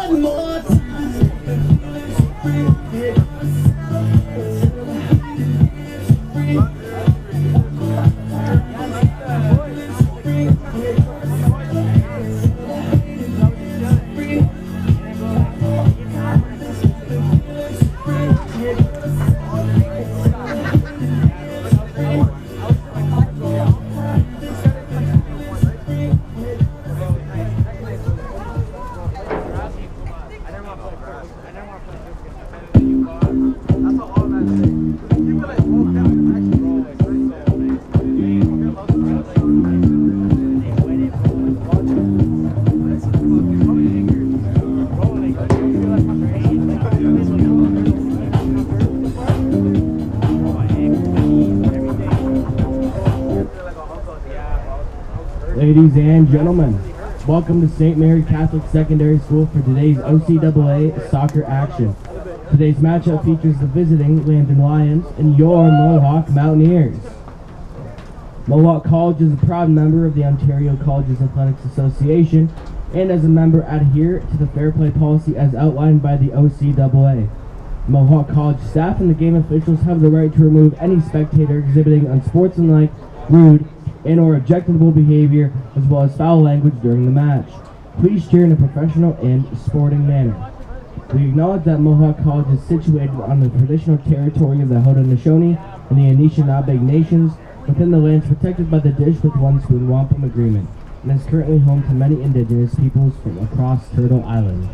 One more time. Ladies and gentlemen, welcome to St. Mary Catholic Secondary School for today's OCAA soccer action. Today's matchup features the visiting Lambton Lions and your Mohawk Mountaineers. Mohawk College is a proud member of the Ontario Colleges Athletics Association and as a member adhere to the fair play policy as outlined by the OCAA. Mohawk College staff and the game officials have the right to remove any spectator exhibiting unsportsmanlike, rude, and or objectionable behavior as well as foul language during the match. Please cheer in a professional and sporting manner. We acknowledge that Mohawk College is situated on the traditional territory of the Haudenosaunee and the Anishinaabe nations within the lands protected by the Dish with One Spoon Wampum Agreement and is currently home to many indigenous peoples from across Turtle Island.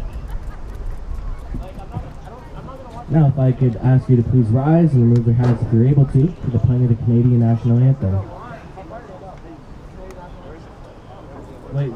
Now if I could ask you to please rise and remove your hats if you're able to for the playing of the Canadian National Anthem. Wait.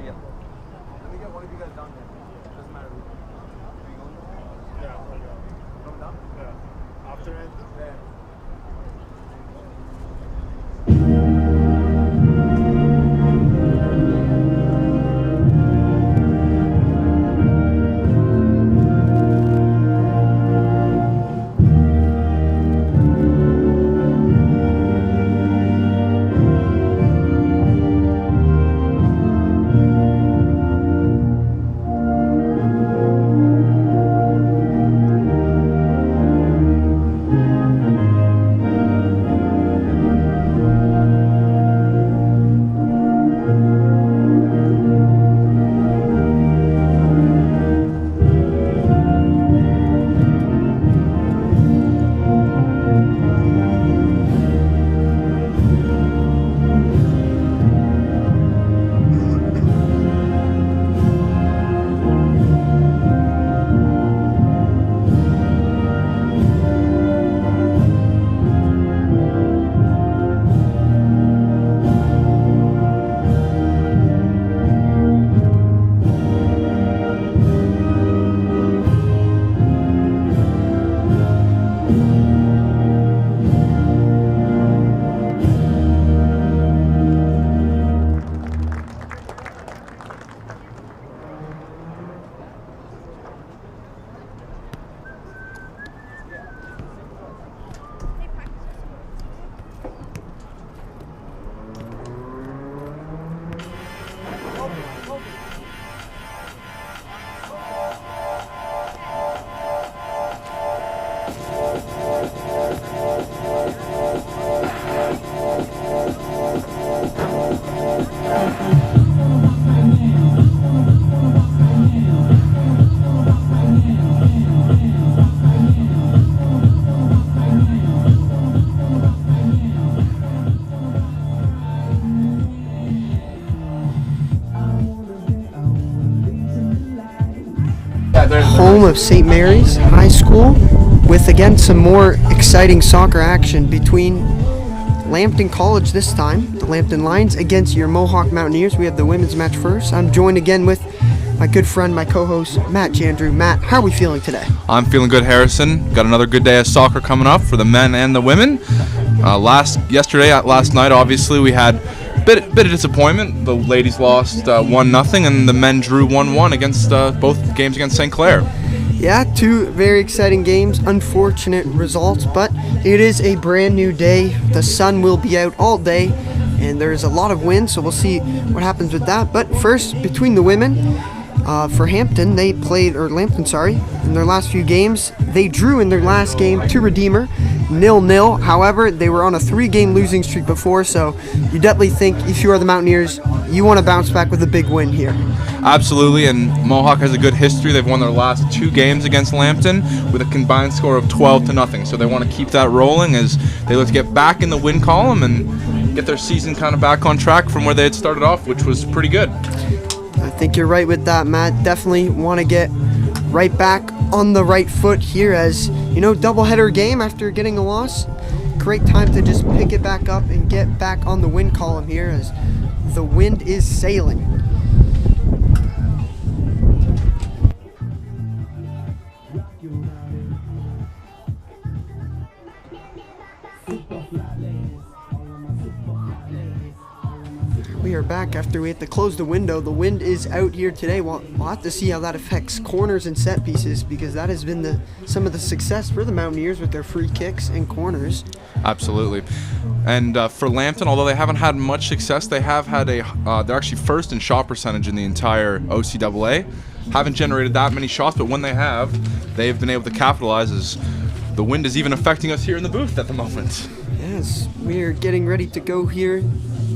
Yeah. Let me get one of you guys down there. Doesn't matter. Are you going? Yeah, I'll go. Coming down? Yeah. After it? Yeah. Home of St. Mary's High School with again some more exciting soccer action between Lambton College this time, the Lambton Lions against your Mohawk Mountaineers. We have the women's match first. I'm joined again with my good friend, my co-host, Matt Jandrew. Matt, how are we feeling today? I'm feeling good, Harrison. Got another good day of soccer coming up for the men and the women. Last night, obviously, we had a bit of disappointment. The ladies lost 1-0, and the men drew 1-1 against both games against St. Clair. Yeah, two very exciting games. Unfortunate results, but it is a brand new day. The sun will be out all day, and there's a lot of wind, so we'll see what happens with that. But first, between the women, for Lambton, in their last few games. They drew in their last game to Redeemer, 0-0. However, they were on a 3-game losing streak before, so you definitely think if you are the Mountaineers, you want to bounce back with a big win here. Absolutely, and Mohawk has a good history. They've won their last 2 games against Lambton with a combined score of 12-0. So they want to keep that rolling as they look to get back in the win column and get their season kind of back on track from where they had started off, which was pretty good. I think you're right with that, Matt. Definitely want to get right back on the right foot here as, doubleheader game after getting a loss. Great time to just pick it back up and get back on the win column here as the wind is sailing. We are back after we had to close the window. The wind is out here today. We'll have to see how that affects corners and set pieces, because that has been some of the success for the Mountaineers with their free kicks and corners. Absolutely. And for Lambton, although they haven't had much success, they have had they're actually first in shot percentage in the entire OCAA. Haven't generated that many shots, but when they have, they've been able to capitalize, as the wind is even affecting us here in the booth at the moment. Yes, we're getting ready to go here.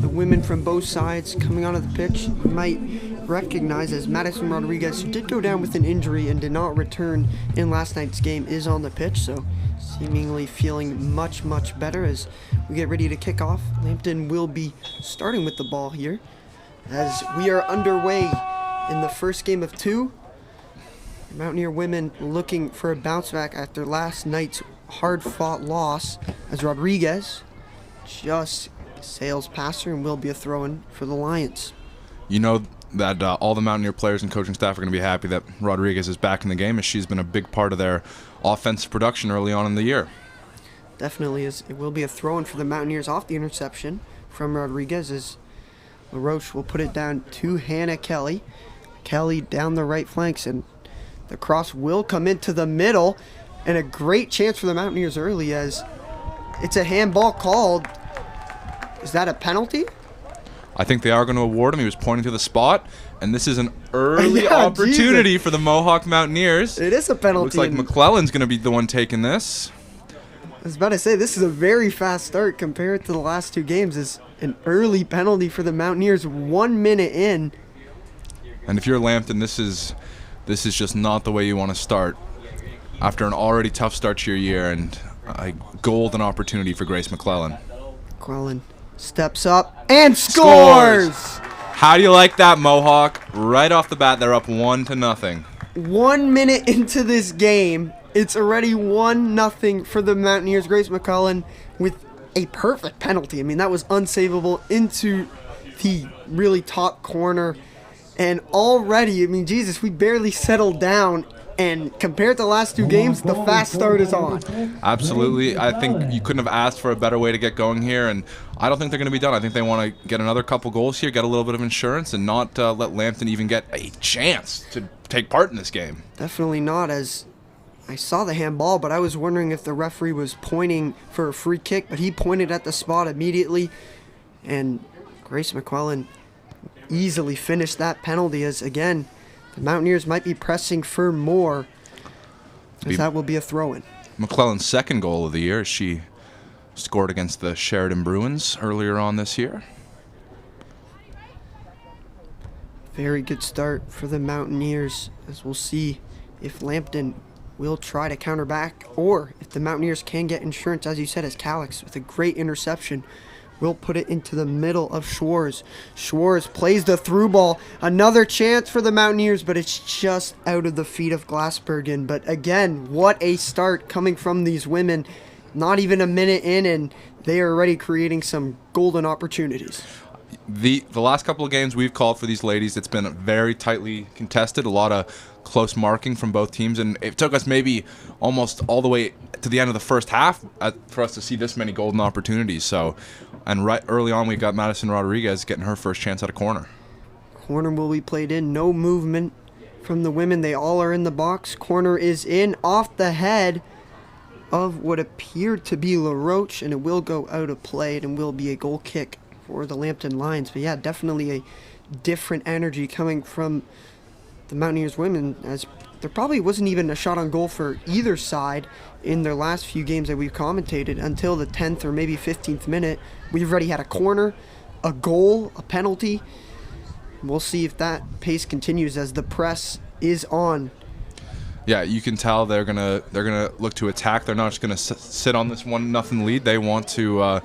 The women from both sides coming onto the pitch. You might recognize as Madison Rodriguez, who did go down with an injury and did not return in last night's game, is on the pitch, so seemingly feeling much, much better as we get ready to kick off. Lambton will be starting with the ball here as we are underway in the first game of 2. Mountaineer women looking for a bounce back after last night's hard-fought loss as Rodriguez just sails past her and will be a throw-in for the Lions. You know that all the Mountaineer players and coaching staff are going to be happy that Rodriguez is back in the game, as she's been a big part of their offensive production early on in the year. Definitely is. It will be a throw-in for the Mountaineers off the interception from Rodriguez as LaRoche will put it down to Hannah Kelly. Kelly down the right flanks, and the cross will come into the middle, and a great chance for the Mountaineers early as it's a handball called. Is that a penalty? I think they are going to award him. He was pointing to the spot, and this is an early opportunity for the Mohawk Mountaineers. It is a penalty. Looks like McClellan's going to be the one taking this. I was about to say, this is a very fast start compared to the last 2 games. Is an early penalty for the Mountaineers 1 minute in. And if you're Lambton, this is just not the way you want to start after an already tough start to your year, and a golden opportunity for Grace McClellan. McClellan steps up and scores! How do you like that, Mohawk? Right off the bat, they're up 1-0. 1 minute into this game, it's already 1-0 for the Mountaineers. Grace McClellan with a perfect penalty. I mean, that was unsavable into the really top corner. And already, I mean, Jesus, we barely settled down. And compared to the last 2 games, the fast start is on. Absolutely. I think you couldn't have asked for a better way to get going here, and I don't think they're going to be done. I think they want to get another couple goals here, get a little bit of insurance, and not let Lambton even get a chance to take part in this game. Definitely not, as I saw the handball, but I was wondering if the referee was pointing for a free kick, but he pointed at the spot immediately, and Grace McClellan easily finished that penalty as, again, the Mountaineers might be pressing for more, as that will be a throw-in. McClellan's second goal of the year. She scored against the Sheridan Bruins earlier on this year. Very good start for the Mountaineers, as we'll see if Lambton will try to counter back, or if the Mountaineers can get insurance, as you said, as Calix with a great interception will put it into the middle of Schwarz. Schwarz plays the through ball. Another chance for the Mountaineers, but it's just out of the feet of Glassbergen. But again, what a start coming from these women. Not even a minute in, and they are already creating some golden opportunities. The last couple of games we've called for these ladies, it's been very tightly contested, a lot of close marking from both teams, and it took us maybe almost all the way to the end of the first half for us to see this many golden opportunities. So, and right early on, we got Madison Rodriguez getting her first chance at a corner. Corner will be played in. No movement from the women. They all are in the box. Corner is in off the head of what appeared to be LaRoche, and it will go out of play and will be a goal kick for the Lambton Lions. But yeah, definitely a different energy coming from the Mountaineers women, as there probably wasn't even a shot on goal for either side in their last few games that we've commentated until the 10th or maybe 15th minute. We've already had a corner, a goal, a penalty. We'll see if that pace continues as the press is on. Yeah, you can tell they're gonna look to attack. They're not just gonna sit on this 1-0 lead. They want to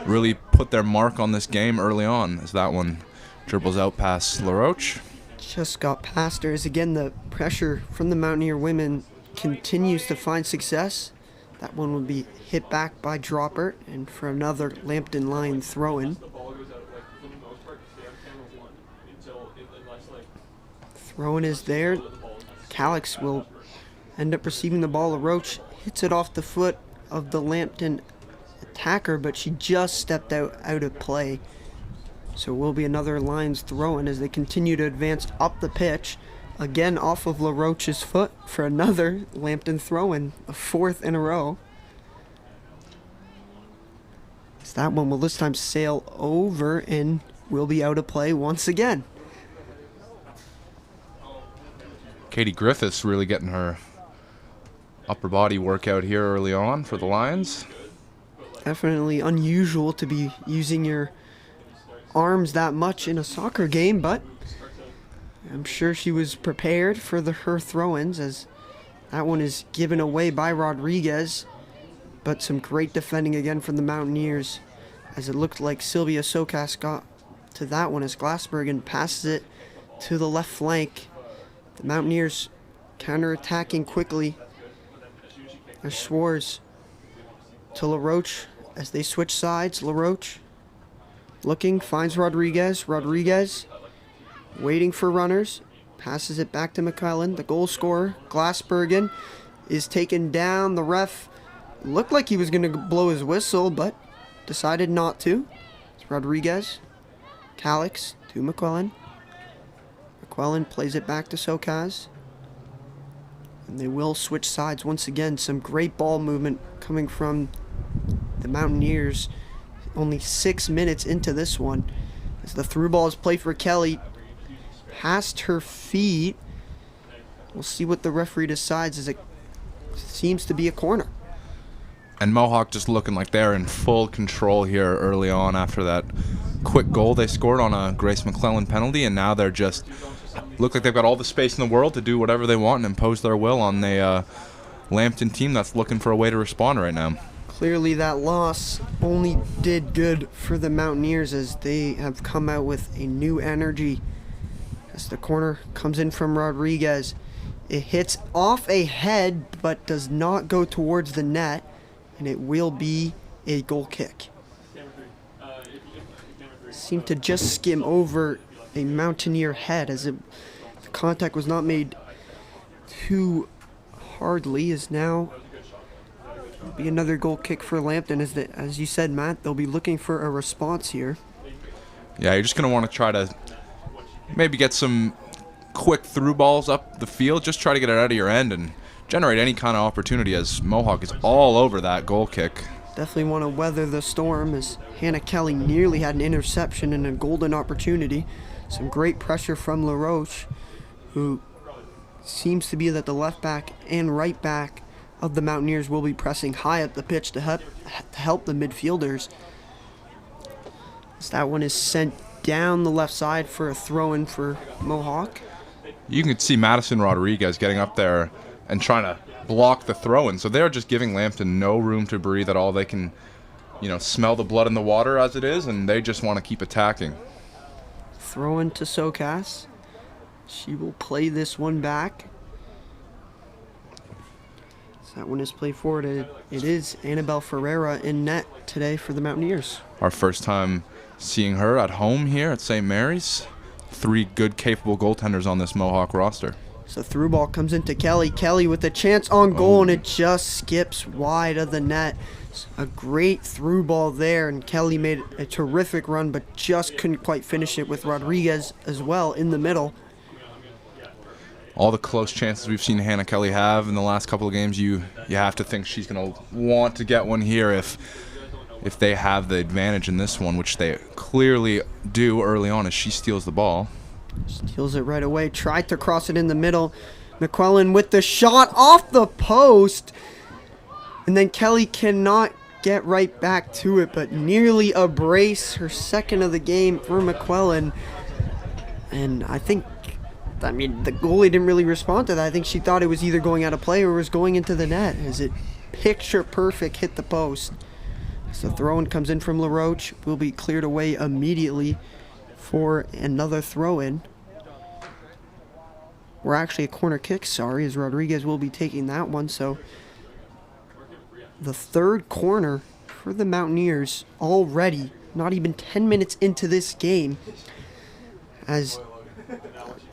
really put their mark on this game early on. As that one dribbles out past LaRoche. Just got past her. As again, the pressure from the Mountaineer women continues to find success. That one will be hit back by Dropper, and for another Lambton Lion throw-in. Throw-in is there. Calix will end up receiving the ball. LaRoche hits it off the foot of the Lambton attacker, but she just stepped out of play. So it will be another Lions throw-in as they continue to advance up the pitch. Again off of LaRoche's foot for another Lambton throw-in, a 4th in a row. So that one will this time sail over and will be out of play once again. Katie Griffiths really getting her upper body workout here early on for the Lions. Definitely unusual to be using your arms that much in a soccer game, but I'm sure she was prepared for her throw-ins, as that one is given away by Rodriguez. But some great defending again from the Mountaineers, as it looked like Sylvia Sokas got to that one as Glassbergen passes it to the left flank. The Mountaineers counter-attacking quickly. There's Schwartz to LaRoche as they switch sides. LaRoche looking, finds Rodriguez. Rodriguez waiting for runners. Passes it back to McClellan. The goal scorer, Glassbergen, is taken down. The ref looked like he was going to blow his whistle, but decided not to. It's Rodriguez. Calix to McClellan. McClellan plays it back to Sokas. And they will switch sides once again. Some great ball movement coming from the Mountaineers. Only 6 minutes into this one, as the through ball is played for Kelly. Past her feet. We'll see what the referee decides, as it seems to be a corner. And Mohawk just looking like they're in full control here early on after that quick goal they scored on a Grace McClellan penalty, and now they're just look like they've got all the space in the world to do whatever they want and impose their will on the Lambton team that's looking for a way to respond right now. Clearly that loss only did good for the Mountaineers, as they have come out with a new energy. As the corner comes in from Rodriguez, it hits off a head but does not go towards the net, and it will be a goal kick. Seemed to just skim over a Mountaineer head, as the contact was not made too hardly. Is now be another goal kick for Lambton, as you said, Matt, they'll be looking for a response here. Yeah, you're just going to want to try to maybe get some quick through balls up the field. Just try to get it out of your end and generate any kind of opportunity, as Mohawk is all over that goal kick. Definitely want to weather the storm, as Hannah Kelly nearly had an interception and a golden opportunity. Some great pressure from LaRoche, who seems to be that the left back and right back of the Mountaineers will be pressing high up the pitch to help the midfielders. As that one is sent down the left side for a throw-in for Mohawk. You can see Madison Rodriguez getting up there and trying to block the throw-in. So they're just giving Lambton no room to breathe at all. They can, smell the blood in the water as it is, and they just want to keep attacking. Throw-in to Sokas. She will play this one back. So that one is played forward. It is Annabelle Ferreira in net today for the Mountaineers. Our first time seeing her at home here at St. Mary's. 3 good, capable goaltenders on this Mohawk roster. So through ball comes into Kelly. Kelly with a chance on goal, and it just skips wide of the net. A great through ball there, and Kelly made a terrific run, but just couldn't quite finish it, with Rodriguez as well in the middle. All the close chances we've seen Hannah Kelly have in the last couple of games, you have to think she's going to want to get one here if they have the advantage in this one, which they clearly do early on, as she steals the ball. Steals it right away. Tried to cross it in the middle. McClellan with the shot off the post. And then Kelly cannot get right back to it, but nearly a brace, her second of the game for McClellan. And I think I mean, the goalie didn't really respond to that. I think she thought it was either going out of play or was going into the net, as it picture perfect hit the post. So the throw-in comes in from LaRoche, will be cleared away immediately for another throw-in. We're actually a corner kick, sorry, as Rodriguez will be taking that one. So the third corner for the Mountaineers already, not even 10 minutes into this game. As you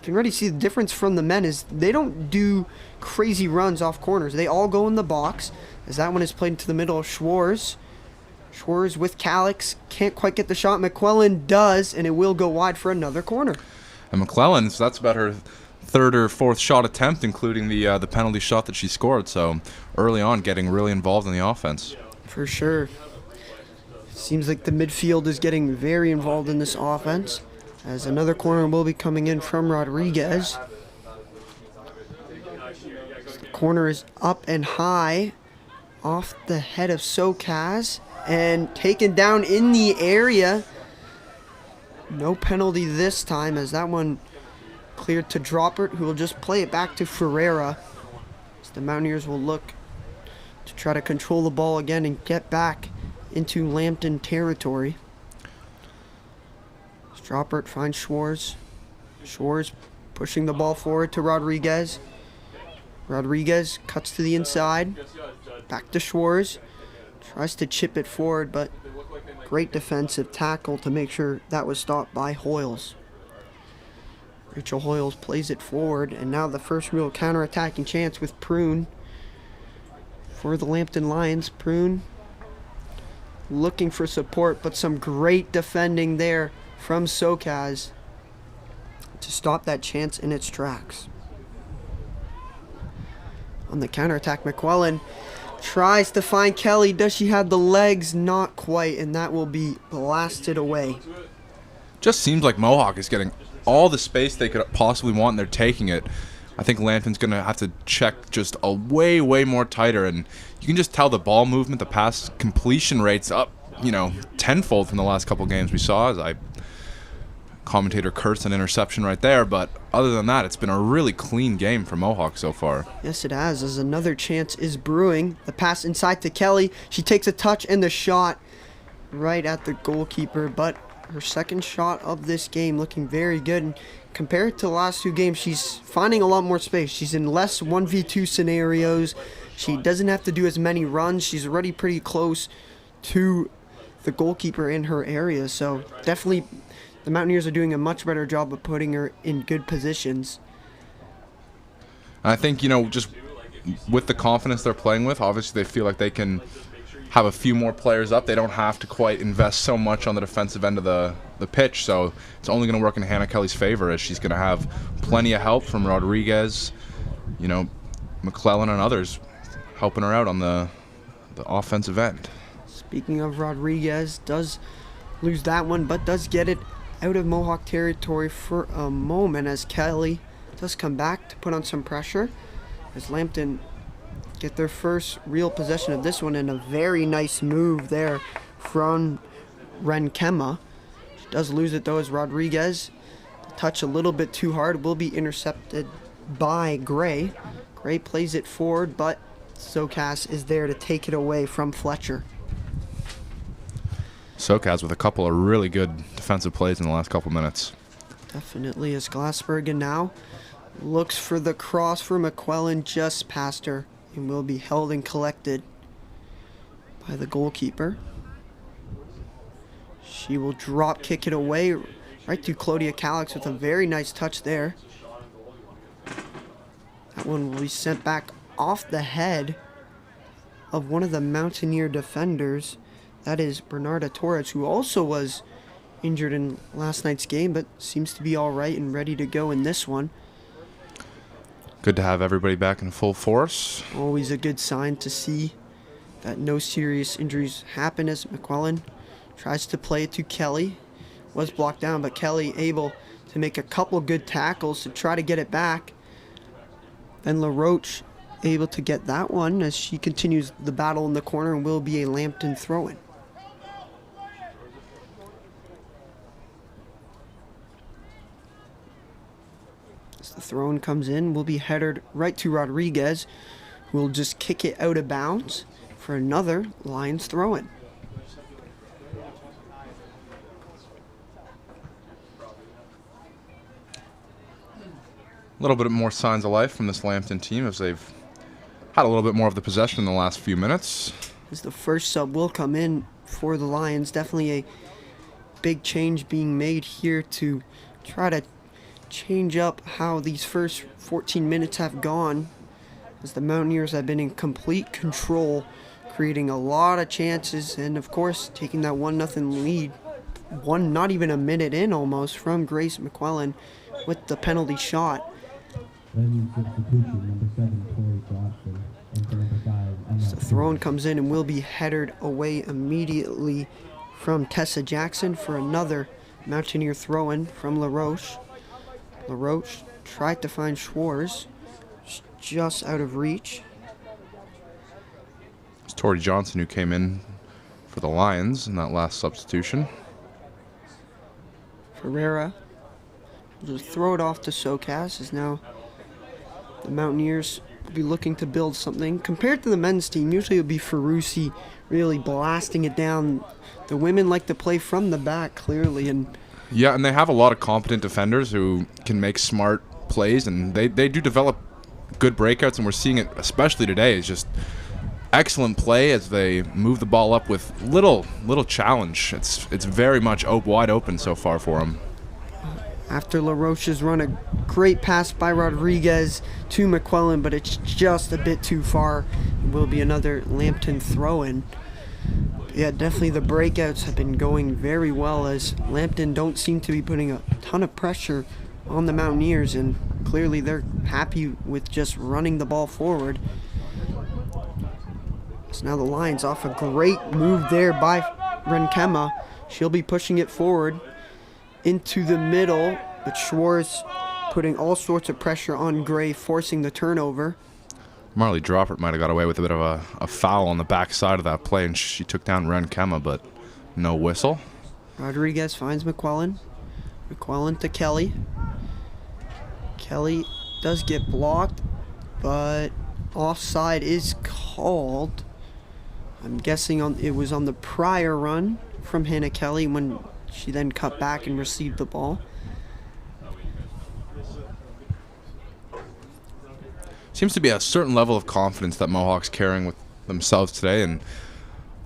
can already see the difference from the men is they don't do crazy runs off corners. They all go in the box, as that one is played into the middle of Schwarz. Schwarz with Calix, can't quite get the shot. McClellan does, and it will go wide for another corner. And McClellan, so that's about her third or fourth shot attempt, including the penalty shot that she scored. So early on, getting really involved in the offense. For sure. Seems like the midfield is getting very involved in this offense, as another corner will be coming in from Rodriguez. The corner is up and high off the head of Sokaz and taken down in the area. No penalty this time, as that one cleared to Droppert, who will just play it back to Ferreira. So the Mountaineers will look to try to control the ball again and get back into Lambton territory. Droppert finds Schwarz. Schwarz pushing the ball forward to Rodriguez. Rodriguez cuts to the inside. Back to Schwarz. Tries to chip it forward, but great defensive tackle to make sure that was stopped by Hoyles. Rachel Hoyles plays it forward, and now the first real counter-attacking chance with Prune for the Lambton Lions. Prune looking for support, but some great defending there from Sokaz to stop that chance in its tracks. On the counterattack, McClellan tries to find Kelly. Does she have the legs? Not quite, and that will be blasted away. Just seems like Mohawk is getting all the space they could possibly want, and they're taking it. I think Lambton's going to have to check just a way more tighter, and you can just tell the ball movement, the pass completion rates up, tenfold from the last couple games we saw. As commentator cursed an interception right there, but other than that, it's been a really clean game for Mohawk so far. Yes, it has, as another chance is brewing. The pass inside to Kelly. She takes a touch and the shot right at the goalkeeper, but her second shot of this game looking very good. And compared to the last two games, she's finding a lot more space. She's in less 1v2 scenarios. She doesn't have to do as many runs. She's already pretty close to the goalkeeper in her area, so definitely the Mountaineers are doing a much better job of putting her in good positions. And I think, just with the confidence they're playing with, obviously they feel like they can have a few more players up. They don't have to quite invest so much on the defensive end of the pitch, so it's only going to work in Hannah Kelly's favor, as she's going to have plenty of help from Rodriguez, McClellan and others helping her out on the offensive end. Speaking of Rodriguez, does lose that one, but does get it out of Mohawk territory for a moment, as Kelly does come back to put on some pressure, as Lambton get their first real possession of this one, and a very nice move there from Renkema. She does lose it though, as Rodriguez, the touch a little bit too hard, will be intercepted by Gray. Gray plays it forward, but Sokaz is there to take it away from Fletcher. Sokaz with a couple of really good defensive plays in the last couple minutes. Definitely, as Glassbergen now looks for the cross for McClellan just past her, and will be held and collected by the goalkeeper. She will drop kick it away right to Claudia Calix with a very nice touch there. That one will be sent back off the head of one of the Mountaineer defenders. That is Bernarda Torres, who also was injured in last night's game, but seems to be all right and ready to go in this one. Good to have everybody back in full force. Always a good sign to see that no serious injuries happen, as McClellan tries to play it to Kelly. Was blocked down, but Kelly able to make a couple good tackles to try to get it back. Then LaRoche able to get that one, as she continues the battle in the corner, and will be a Lambton throw-in. throw-in comes in, will be headed right to Rodriguez, who will just kick it out of bounds for another Lions throw-in. A little bit more signs of life from this Lambton team as they've had a little bit more of the possession in the last few minutes. As the first sub will come in for the Lions, definitely a big change being made here to try to change up how these first 14 minutes have gone, as the Mountaineers have been in complete control, creating a lot of chances and of course taking that 1-0 lead, not even a minute in almost, from Grace McQuillan with the penalty shot. Then substitution, number 7, Tori Johnson, and number 5, So the throw-in comes in and will be headed away immediately from Tessa Jackson for another Mountaineer throw-in from LaRoche. LaRoche tried to find Schwartz, just out of reach. It's Tori Johnson who came in for the Lions in that last substitution. Ferreira will just throw it off to Socas, as now the Mountaineers will be looking to build something. Compared to the men's team, usually it would be Ferrucci really blasting it down. The women like to play from the back, clearly, and Yeah, and they have a lot of competent defenders who can make smart plays, and they do develop good breakouts, and we're seeing it especially today. It's just excellent play as they move the ball up with little challenge. It's very much wide open so far for them. after LaRoche's run, a great pass by Rodriguez to McQuillan, but it's just a bit too far. It will be another Lambton throw-in. Yeah, definitely the breakouts have been going very well, as Lambton don't seem to be putting a ton of pressure on the Mountaineers, and clearly they're happy with just running the ball forward. So now the Lions off a great move there by Renkema. She'll be pushing it forward into the middle, but Schwartz putting all sorts of pressure on Gray, forcing the turnover. Marley Droppert might have got away with a bit of a foul on the backside of that play, and she took down Renkema, but no whistle. Rodriguez finds McQuillan. McQuillan to Kelly. Kelly does get blocked, but offside is called. I'm guessing it was on the prior run from Hannah Kelly when she then cut back and received the ball. Seems to be a certain level of confidence that Mohawk's carrying with themselves today, and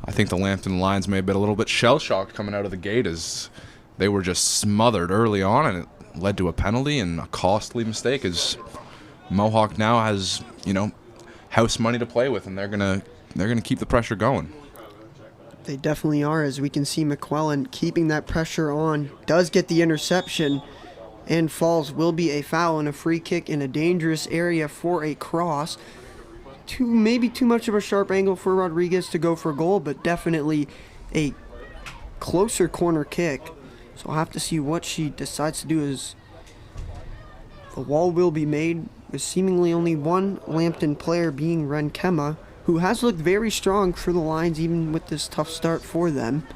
I think the Lambton Lions may have been a little bit shell-shocked coming out of the gate, as they were just smothered early on, and it led to a penalty and a costly mistake, as Mohawk now has, house money to play with, and they're gonna keep the pressure going. They definitely are, as we can see McQuillan keeping that pressure on, does get the interception, and falls. Will be a foul and a free kick in a dangerous area for a cross. Maybe too much of a sharp angle for Rodriguez to go for a goal, but definitely a closer corner kick. So I'll have to see what she decides to do, as the wall will be made with seemingly only one Lambton player, being Renkema, who has looked very strong for the Lions even with this tough start for them.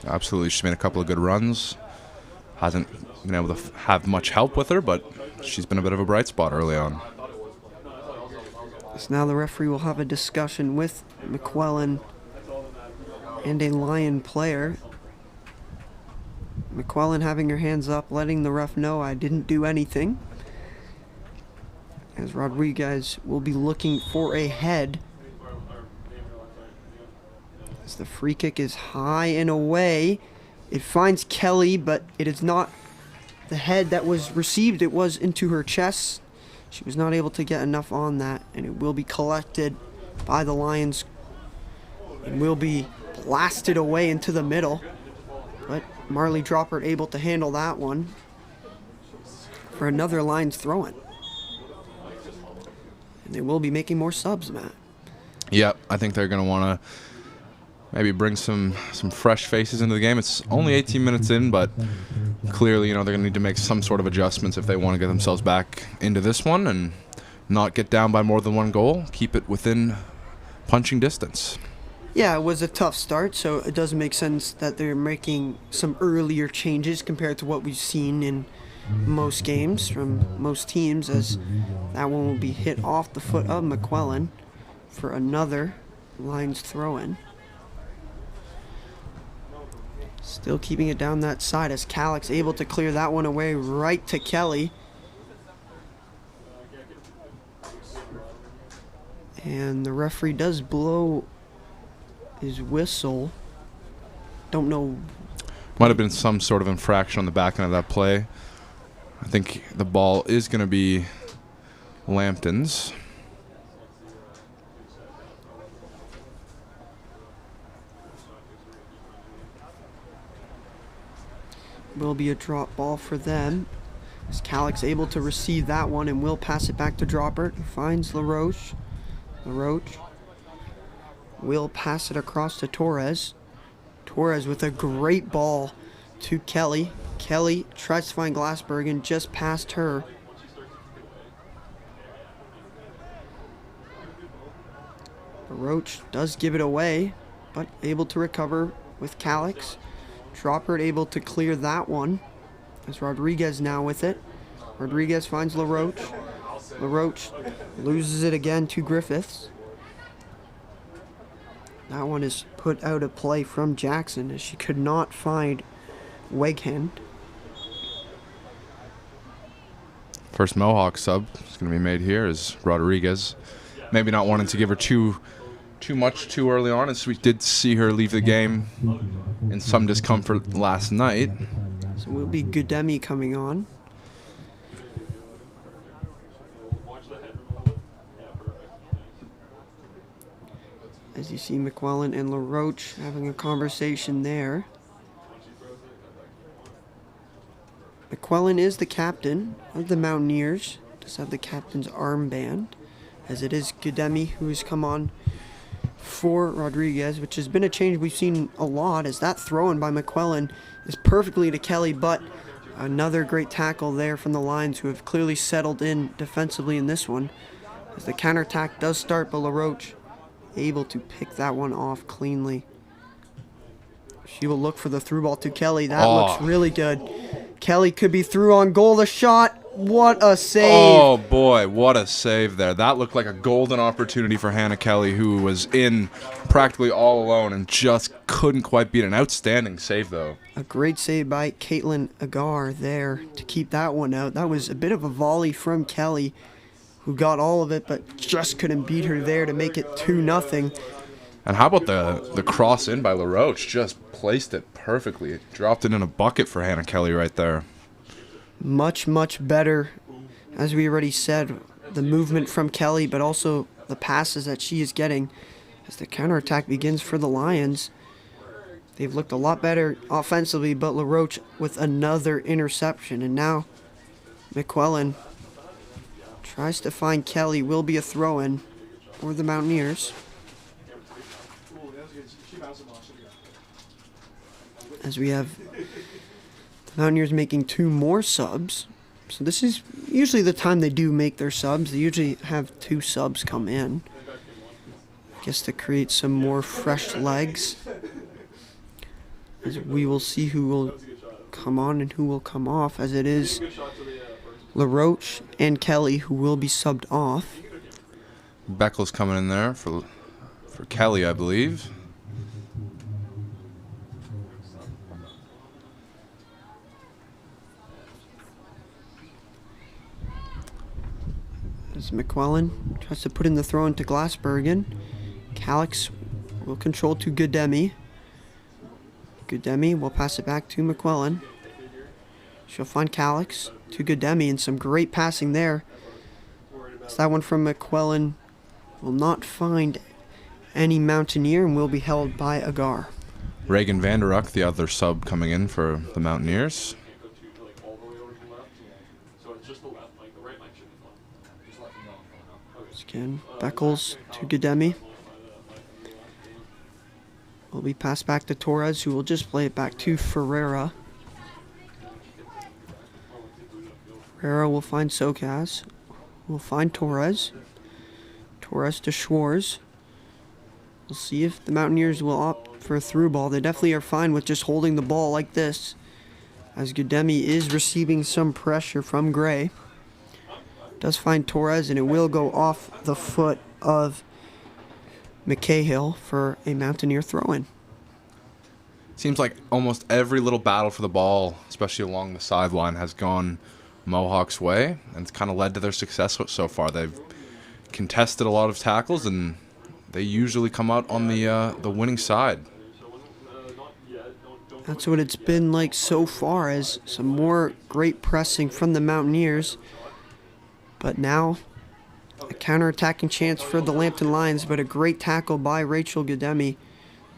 Absolutely, she's made a couple of good runs. Hasn't been able to have much help with her, but she's been a bit of a bright spot early on. So now the referee will have a discussion with McQuillan and a Lion player. McQuillan having her hands up, letting the ref know, I didn't do anything. As Rodriguez will be looking for a head. As the free kick is high and away. It finds Kelly, but it is not the head that was received. It was into her chest. She was not able to get enough on that, and it will be collected by the Lions and will be blasted away into the middle. But Marley Droppert able to handle that one for another Lions throw-in. And they will be making more subs, Matt. Yeah, I think they're going to want to maybe bring some fresh faces into the game. It's only 18 minutes in, but clearly, they're going to need to make some sort of adjustments if they want to get themselves back into this one and not get down by more than one goal. Keep it within punching distance. Yeah, it was a tough start, so it does make sense that they're making some earlier changes compared to what we've seen in most games from most teams, as that one will be hit off the foot of McQuillan for another Lions throw-in. Still keeping it down that side as Calix able to clear that one away right to Kelly. And the referee does blow his whistle. Don't know. Might have been some sort of infraction on the back end of that play. I think the ball is going to be Lambton's. Will be a drop ball for them. As Calix able to receive that one and will pass it back to Dropert, who finds LaRoche. LaRoche will pass it across to Torres. Torres with a great ball to Kelly. Kelly tries to find Glassbergen just past her. LaRoche does give it away, but able to recover with Calix. Dropert able to clear that one, as Rodriguez now with it. Rodriguez finds LaRoche. LaRoche loses it again to Griffiths. That one is put out of play from Jackson, as she could not find Weghand. First Mohawk sub is going to be made here is Rodriguez. Maybe not wanting to give her too much too early on, as we did see her leave the game in some discomfort last night. So will be Gudemi coming on. As you see McQuillan and LaRoche having a conversation there. McQuillan is the captain of the Mountaineers. Does have the captain's armband, as it is Gudemi who has come on for Rodriguez, which has been a change we've seen a lot, as that throw-in by McQuillan is perfectly to Kelly, but another great tackle there from the Lions, who have clearly settled in defensively in this one, as the counterattack does start, but LaRoche able to pick that one off cleanly. She will look for the through ball to Kelly. That looks really good. Kelly could be through on goal. The shot. What a save. Oh, boy. What a save there. That looked like a golden opportunity for Hannah Kelly, who was in practically all alone and just couldn't quite beat an outstanding save, though. A great save by Caitlin Agar there to keep that one out. That was a bit of a volley from Kelly, who got all of it, but just couldn't beat her there to make it 2-0. And how about the cross in by LaRoche? Just placed it perfectly. Dropped it in a bucket for Hannah Kelly right there. Much, much better, as we already said, the movement from Kelly, but also the passes that she is getting as the counterattack begins for the Lions. They've looked a lot better offensively, but LaRoche with another interception. And now McQuillan tries to find Kelly. Will be a throw-in for the Mountaineers. As we have the Mountaineers making 2 more subs. So this is usually the time they do make their subs. They usually have 2 subs come in, I guess, to create some more fresh legs. As we will see who will come on and who will come off, as it is LaRoche and Kelly who will be subbed off. Beckel's coming in there for Kelly, I believe. As McQuillan tries to put in the throw into Glassbergen. Calix will control to Gudemi. Gudemi will pass it back to McQuillan. She'll find Calix to Gudemi, and some great passing there. So that one from McQuillan will not find any Mountaineer and will be held by Agar. Reagan Vanderuck, the other sub coming in for the Mountaineers. Again, Beckles to Gudemi. Will be passed back to Torres, who will just play it back to Ferreira. Ferreira will find Sokaz. Will find Torres. Torres to Schwarz. We'll see if the Mountaineers will opt for a through ball. They definitely are fine with just holding the ball like this, as Gudemi is receiving some pressure from Gray. Does find Torres, and it will go off the foot of McCahill for a Mountaineer throw-in. Seems like almost every little battle for the ball, especially along the sideline, has gone Mohawk's way, and it's kind of led to their success so far. They've contested a lot of tackles, and they usually come out on the winning side. That's what it's been like so far, as some more great pressing from the Mountaineers. But now, a counter-attacking chance for the Lambton Lions, but a great tackle by Rachel Gudemi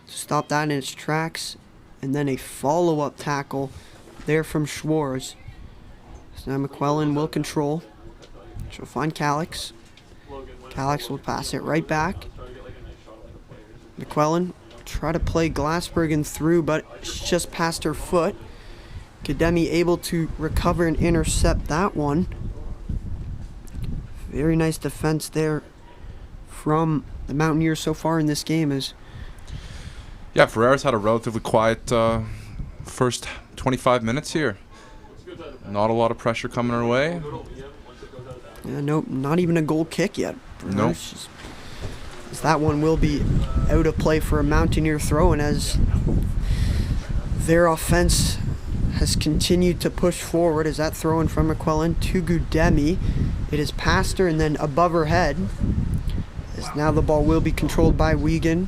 to stop that in its tracks. And then a follow-up tackle there from Schwarz. So now McQuillan will control. She'll find Calix. Calix will pass it right back. McQuillan try to play Glassbergen through, but it's just past her foot. Gudemi able to recover and intercept that one. Very nice defense there from the Mountaineers so far in this game. Yeah, Ferrera's had a relatively quiet first 25 minutes here. Not a lot of pressure coming her way. Yeah, nope, not even a goal kick yet. Nope. As that one will be out of play for a Mountaineer throw-in, as their offense has continued to push forward. As that throw-in from McQuillan to Gudemi. It is past her and then above her head. As now the ball will be controlled by Wiegand,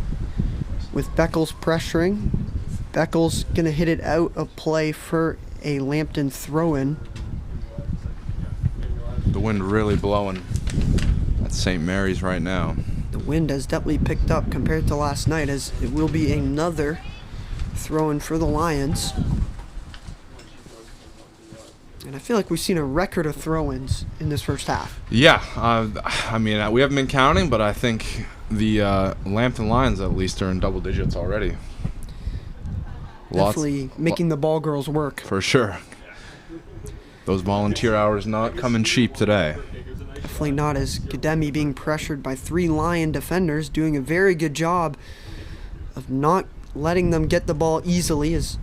with Beckles pressuring. Beckles gonna hit it out of play for a Lambton throw-in. The wind really blowing at St. Mary's right now. The wind has definitely picked up compared to last night, as it will be another throw-in for the Lions. And I feel like we've seen a record of throw-ins in this first half. Yeah, I mean, we haven't been counting, but I think the Lambton Lions at least are in double digits already. Definitely making the ball girls work. For sure. Those volunteer hours not coming cheap today. Definitely not, as Gudemi being pressured by 3 Lion defenders, doing a very good job of not letting them get the ball easily, as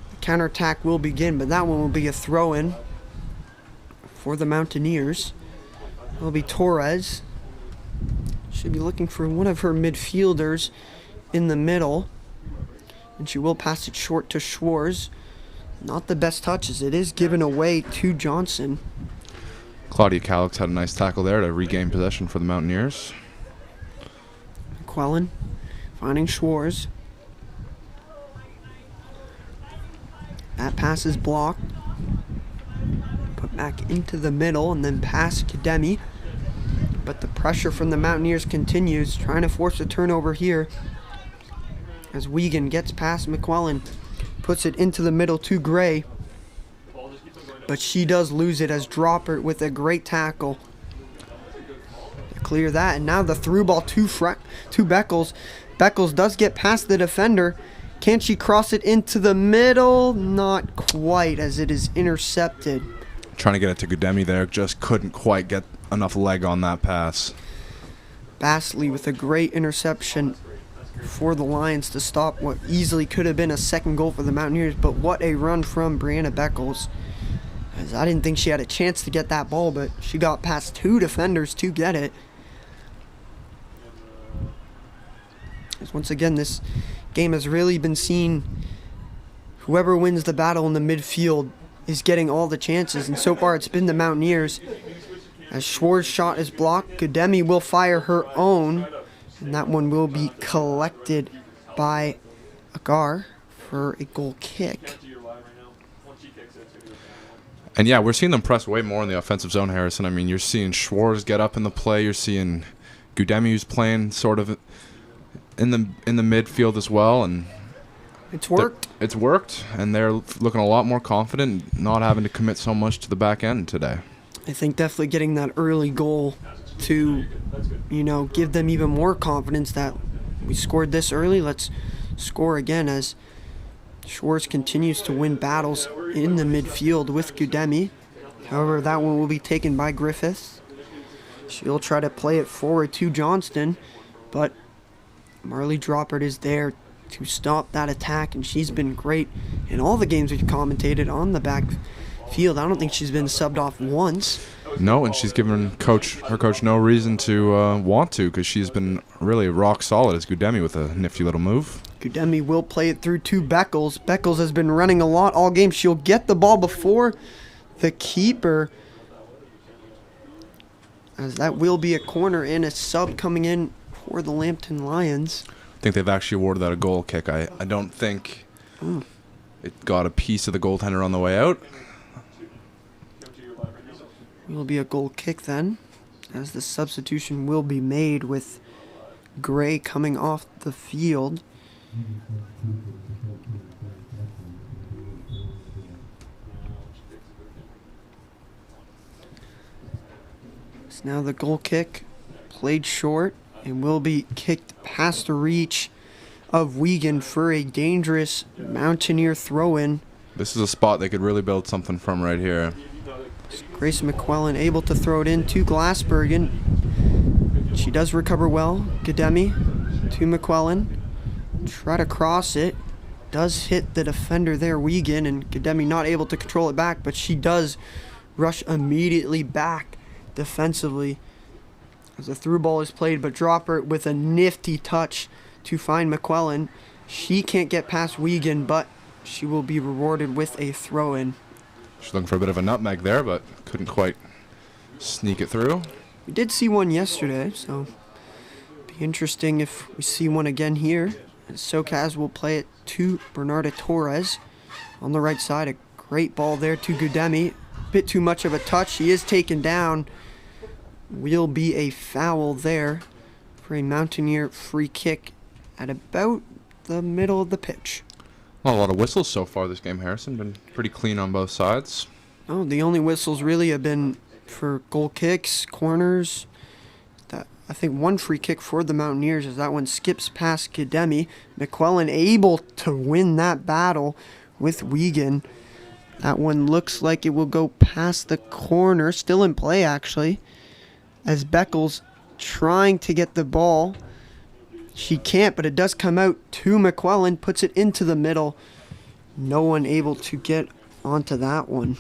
the counterattack will begin. But that one will be a throw-in for the Mountaineers. It will be Torres. Should be looking for one of her midfielders in the middle. And she will pass it short to Schwarz. Not the best touch, as it is given away to Johnson. Claudia Calix had a nice tackle there to regain possession for the Mountaineers. McQuillan finding Schwarz. That pass is blocked. Put back into the middle and then pass Gudemi. But the pressure from the Mountaineers continues, trying to force a turnover here. As Wiegand gets past McQuillan, puts it into the middle to Gray. But she does lose it, as Dropper with a great tackle to clear that. And now the through ball to Beckles. Beckles does get past the defender. Can she cross it into the middle? Not quite, as it is intercepted. Trying to get it to Gudemi there, just couldn't quite get enough leg on that pass. Bastley with a great interception for the Lions to stop what easily could have been a second goal for the Mountaineers. But what a run from Brianna Beckles, as I didn't think she had a chance to get that ball, but she got past 2 defenders to get it. As once again, this game has really been seen, whoever wins the battle in the midfield is getting all the chances, and so far it's been the Mountaineers. As Schwartz's shot is blocked, Gudemi will fire her own, and that one will be collected by Agar for a goal kick. And yeah, we're seeing them press way more in the offensive zone, Harrison. I mean, you're seeing Schwarz get up in the play. You're seeing Gudemi, who's playing sort of in the midfield as well, and it's worked. It's worked, and they're looking a lot more confident, not having to commit so much to the back end today. I think definitely getting that early goal to, give them even more confidence that we scored this early. Let's score again, as Schwarz continues to win battles in the midfield with Gudemi. However, that one will be taken by Griffiths. She'll try to play it forward to Johnston, but Marley Droppert is there to stop that attack, and she's been great in all the games we've commentated on the backfield. I don't think she's been subbed off once. No, and she's given her coach no reason to want to, because she's been really rock solid as Gudemi with a nifty little move. Gudemi will play it through to Beckles. Beckles has been running a lot all game. She'll get the ball before the keeper, as that will be a corner and a sub coming in for the Lambton Lions. I think they've actually awarded that a goal kick. I don't think it got a piece of the goaltender on the way out. Will be a goal kick then, as the substitution will be made with Gray coming off the field. So now the goal kick played short and will be kicked past the reach of Wiegand for a dangerous Mountaineer throw-in. This is a spot they could really build something from right here. Grace McQuillan able to throw it in to Glassbergen. She does recover well. Gudemi to McQuillan. Try to cross it. Does hit the defender there, Wiegand, and Gudemi not able to control it back, but she does rush immediately back defensively as the through ball is played, but Dropper with a nifty touch to find McQuillan. She can't get past Wiegand, but she will be rewarded with a throw-in. She's looking for a bit of a nutmeg there, but couldn't quite sneak it through. We did see one yesterday, so be interesting if we see one again here. And Socaz will play it to Bernarda Torres on the right side. A great ball there to Gudemi. Bit too much of a touch. She is taken down. Will be a foul there for a Mountaineer free kick at about the middle of the pitch. Well, a lot of whistles so far this game, Harrison. Been pretty clean on both sides. Oh, the only whistles really have been for goal kicks, corners. I think one free kick for the Mountaineers as that one skips past Gudemi. McQuillan able to win that battle with Wiegand. That one looks like it will go past the corner. Still in play, actually, as Beckles trying to get the ball. She can't, but it does come out to McQuillan. Puts it into the middle. No one able to get onto that one.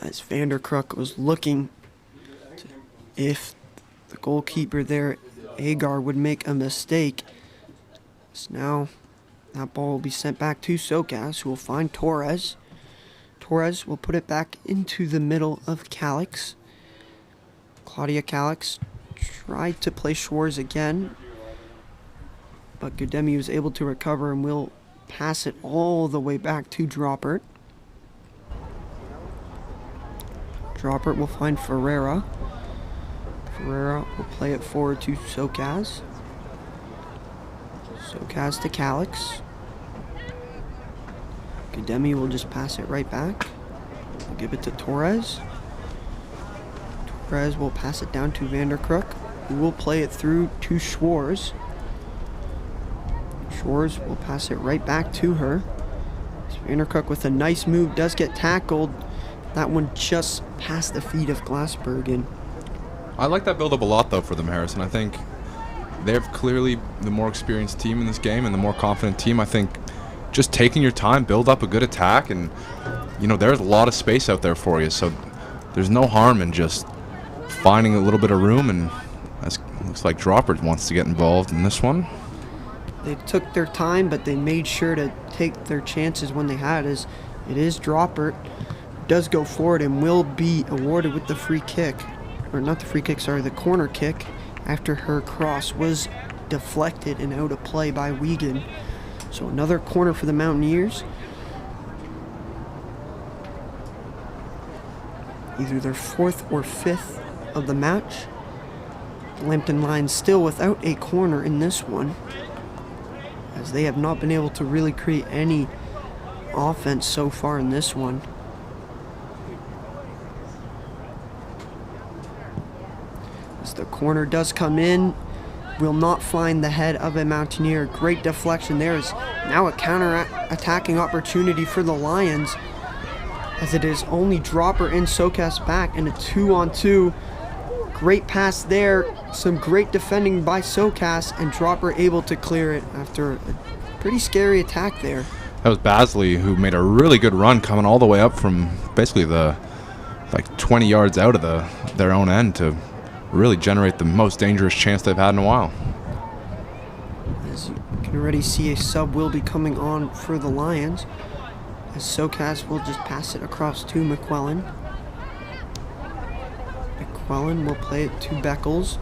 As Vanderkrook was looking if the goalkeeper there, Agar, would make a mistake. So now that ball will be sent back to Socas, who will find Torres. Torres will put it back into the middle of Calix. Claudia Calix tried to play Schwarz again, but Gudemi was able to recover and will pass it all the way back to Droppert. Droppert will find Ferreira. Ferreira will play it forward to Socas. Socas to Calix. Gudemi will just pass it right back. We'll give it to Torres. Torres will pass it down to Vanderkrook, who will play it through to Schwarz. Schwarz will pass it right back to her. Vanderkrook with a nice move does get tackled. That one just past the feet of Glassbergen. I like that build-up a lot, though, for them, Harrison. I think they're clearly the more experienced team in this game and the more confident team. I think just taking your time, build up a good attack, and, you know, there's a lot of space out there for you. So there's no harm in just finding a little bit of room, and it looks like Droppert wants to get involved in this one. They took their time, but they made sure to take their chances when they had. As it is Droppert, does go forward and will be awarded with the free kick. Or not the free kick, sorry, the corner kick, after her cross was deflected and out of play by Wiegand. So another corner for the Mountaineers. Either their fourth or fifth of the match. The Lambton Lions still without a corner in this one, as they have not been able to really create any offense so far in this one. As the corner does come in, will not find the head of a Mountaineer. Great deflection there. Is now a counter-attacking opportunity for the Lions, as it is only Dropper and Socas back, and a 2-on-2. Great pass there. Some great defending by SoCas, and Dropper able to clear it after a pretty scary attack there. That was Basley, who made a really good run coming all the way up from basically the 20 yards out of their own end to really generate the most dangerous chance they've had in a while. As you can already see, a sub will be coming on for the Lions, as SoCas will just pass it across to McQuellen. McQuellen will play it to Beckles.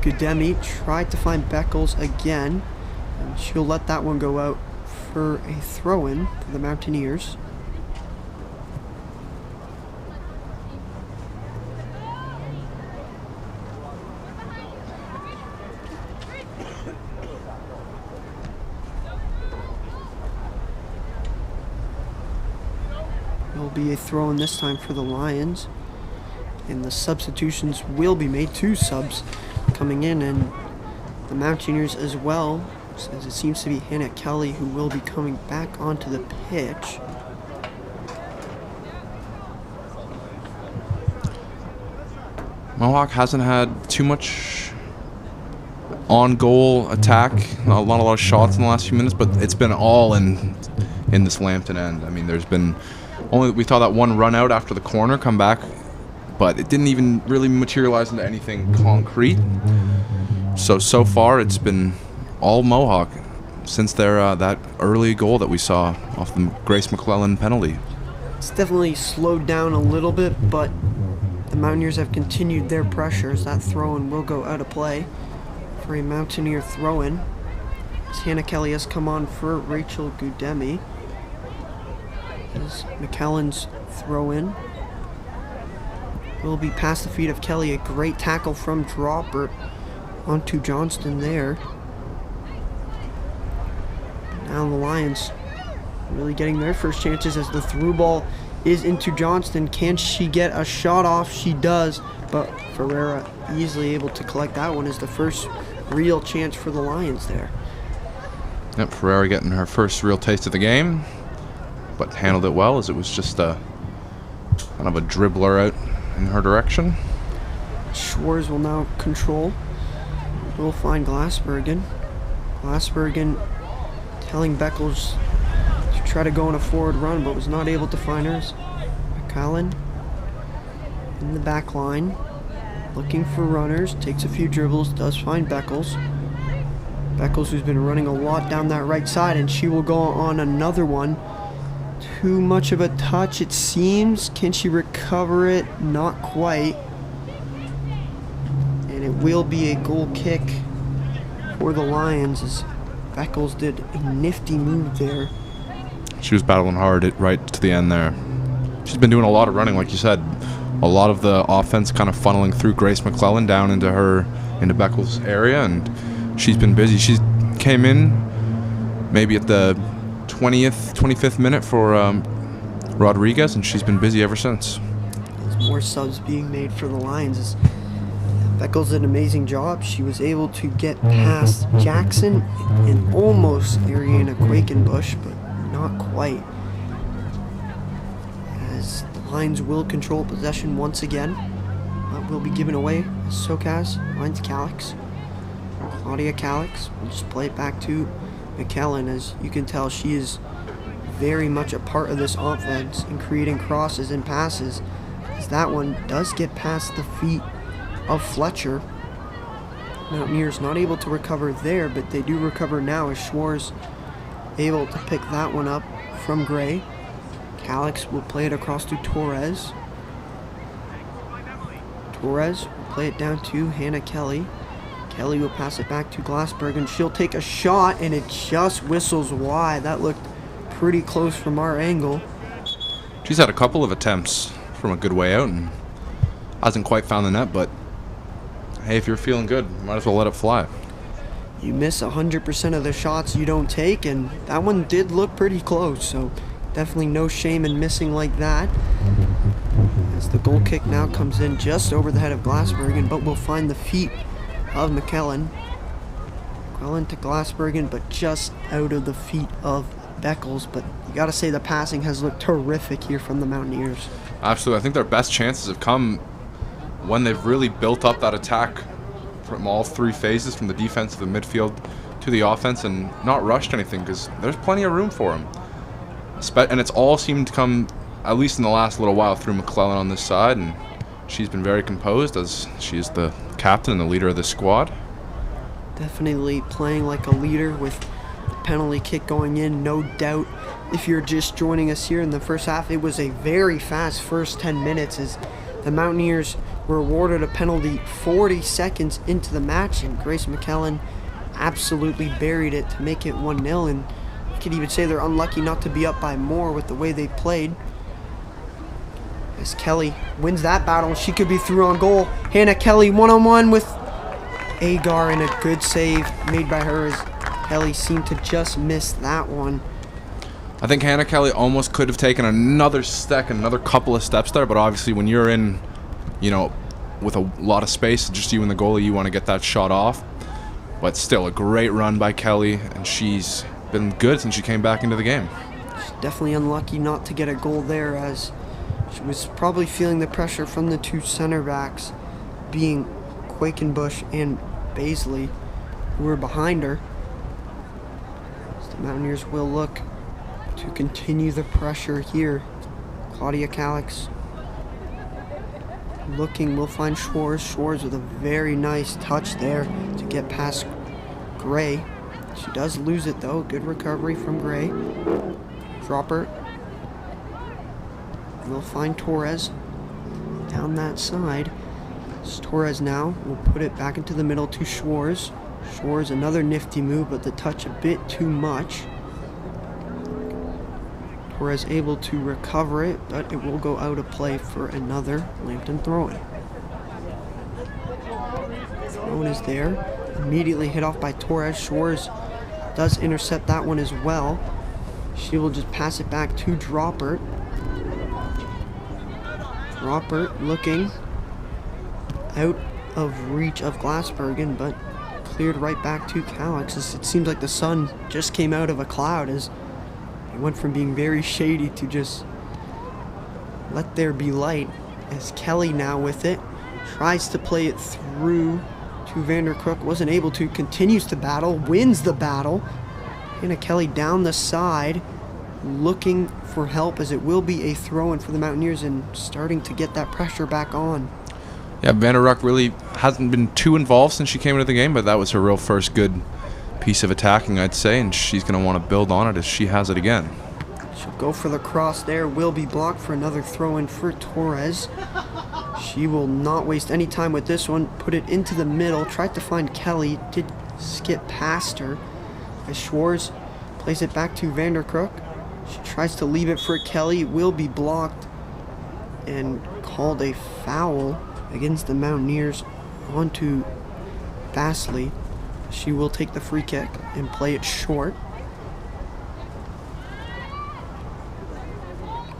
Gudemi tried to find Beckles again, and she'll let that one go out for a throw-in for the Mountaineers. Will be a throw-in this time for the Lions, and the substitutions will be made. 2 subs coming in, and the Mountaineers as well, as it seems to be Hannah Kelly who will be coming back onto the pitch. Mohawk hasn't had too much on-goal attack, a lot of shots in the last few minutes, but it's been all in this Lambton end. I mean, there's been we saw that one run out after the corner come back, but it didn't even really materialize into anything concrete. So far it's been all Mohawk since their that early goal that we saw off the Grace McClellan penalty. It's definitely slowed down a little bit, but the Mountaineers have continued their pressures. That throw-in will go out of play for a Mountaineer throw-in, as Hannah Kelly has come on for Rachel Gudemi. As McKellen's throw-in will be past the feet of Kelly. A great tackle from Dropper onto Johnston there. Now the Lions really getting their first chances, as the through ball is into Johnston. Can she get a shot off? She does, but Ferreira easily able to collect that one as the first real chance for the Lions there. Yep, Ferreira getting her first real taste of the game, but handled it well, as it was just a kind of a dribbler out in her direction. Schwarz will now control. We'll find Glassbergen. Glassbergen telling Beckles to try to go on a forward run, but was not able to find hers. McCallan in the back line, looking for runners, takes a few dribbles, does find Beckles. Beckles, who's been running a lot down that right side, and she will go on another one. Too much of a touch, it seems. Can she recover it? Not quite. And it will be a goal kick for the Lions, as Beckles did a nifty move there. She was battling hard right to the end there. She's been doing a lot of running, like you said. A lot of the offense kind of funneling through Grace McClellan down into Beckles' area, and she's been busy. She came in maybe at the 25th minute for Rodriguez, and she's been busy ever since. There's more subs being made for the Lions. Beckles did an amazing job. She was able to get past Jackson and almost Ariana Quakenbush, but not quite. As the Lions will control possession once again, but will be given away. SoCas finds Calix. Claudia Calix will just play it back to McKellen. As you can tell, she is very much a part of this offense in creating crosses and passes, as that one does get past the feet of Fletcher. Mountaineers not able to recover there, but they do recover now, as Schwarz able to pick that one up from Gray. Calix will play it across to Torres. Torres will play it down to Hannah Kelly. Kelly will pass it back to Glassbergen. She'll take a shot, and it just whistles wide. That looked pretty close from our angle. She's had a couple of attempts from a good way out and hasn't quite found the net, but hey, if you're feeling good, might as well let it fly. You miss 100% of the shots you don't take, and that one did look pretty close, so definitely no shame in missing like that. As the goal kick now comes in just over the head of Glassbergen, but will find the feet of McKellen. McKellen to Glassbergen, but just out of the feet of Beckles. But you gotta say the passing has looked terrific here from the Mountaineers. Absolutely. I think their best chances have come when they've really built up that attack from all three phases, from the defense to the midfield to the offense, and not rushed anything, because there's plenty of room for them. And it's all seemed to come, at least in the last little while, through McClellan on this side, and she's been very composed as she is the captain and the leader of this squad. Definitely playing like a leader with the penalty kick going in, no doubt. If you're just joining us here in the first half, it was a very fast first 10 minutes as the Mountaineers were awarded a penalty 40 seconds into the match, and Grace McKellen absolutely buried it to make it 1-0, and you could even say they're unlucky not to be up by more with the way they played. As Kelly wins that battle, she could be through on goal. Hannah Kelly one-on-one with Agar, and a good save made by her as Kelly seemed to just miss that one. I think Hannah Kelly almost could have taken another step and another couple of steps there, but obviously when you're in, you know, with a lot of space, just you and the goalie, you want to get that shot off. But still, a great run by Kelly, and she's been good since she came back into the game. She's definitely unlucky not to get a goal there, as she was probably feeling the pressure from the two center backs, being Quakenbush and Baisley, who were behind her. So the Mountaineers will look to continue the pressure here. Claudia Calix looking, will find Schwarz. Schwarz with a very nice touch there to get past Gray. She does lose it though. Good recovery from Gray. Dropper will find Torres down that side. Torres now will put it back into the middle to Schwarz. Schwarz, another nifty move, but the touch a bit too much. Torres able to recover it, but it will go out of play for another Lambton throw-in. Throw-in is there. Immediately hit off by Torres. Schwarz does intercept that one as well. She will just pass it back to Droppert. Droppert looking out of reach of Glassbergen, but cleared right back to Calix. It seems like the sun just came out of a cloud as it went from being very shady to just let there be light. As Kelly now with it, tries to play it through to Vandercook, wasn't able to, continues to battle, wins the battle. Hannah Kelly down the side, looking for help, as it will be a throw-in for the Mountaineers and starting to get that pressure back on. Yeah, Vandercook really hasn't been too involved since she came into the game, but that was her real first good piece of attacking, I'd say, and she's going to want to build on it as she has it again. She'll go for the cross there, will be blocked for another throw-in for Torres. She will not waste any time with this one, put it into the middle, tried to find Kelly, did skip past her. As Schwarz plays it back to Vandercook. She tries to leave it for Kelly, will be blocked and called a foul against the Mountaineers onto Bastley. She will take the free kick and play it short.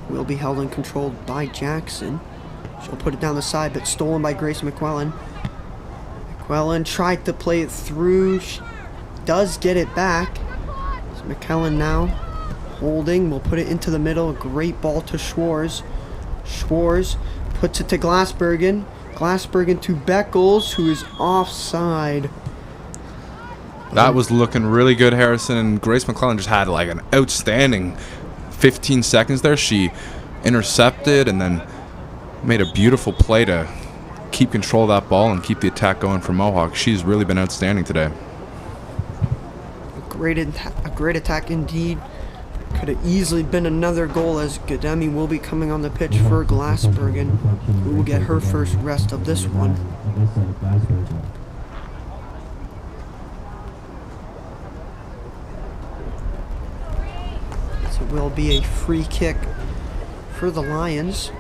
Will be held and controlled by Jackson. She'll put it down the side, but stolen by Grace McQuillan. McQuillan tried to play it through. She does get it back. So McKellen now holding, will put it into the middle. A great ball to Schwarz. Schwarz puts it to Glassbergen. Glassbergen to Beckles, who is offside. That was looking really good, Harrison, and Grace McClellan just had like an outstanding 15 seconds there. She intercepted and then made a beautiful play to keep control of that ball and keep the attack going for Mohawk. She's really been outstanding today. A great attack indeed. Could have easily been another goal, as Gademi will be coming on the pitch for Glassbergen, who will get her first rest of this one. So it will be a free kick for the Lions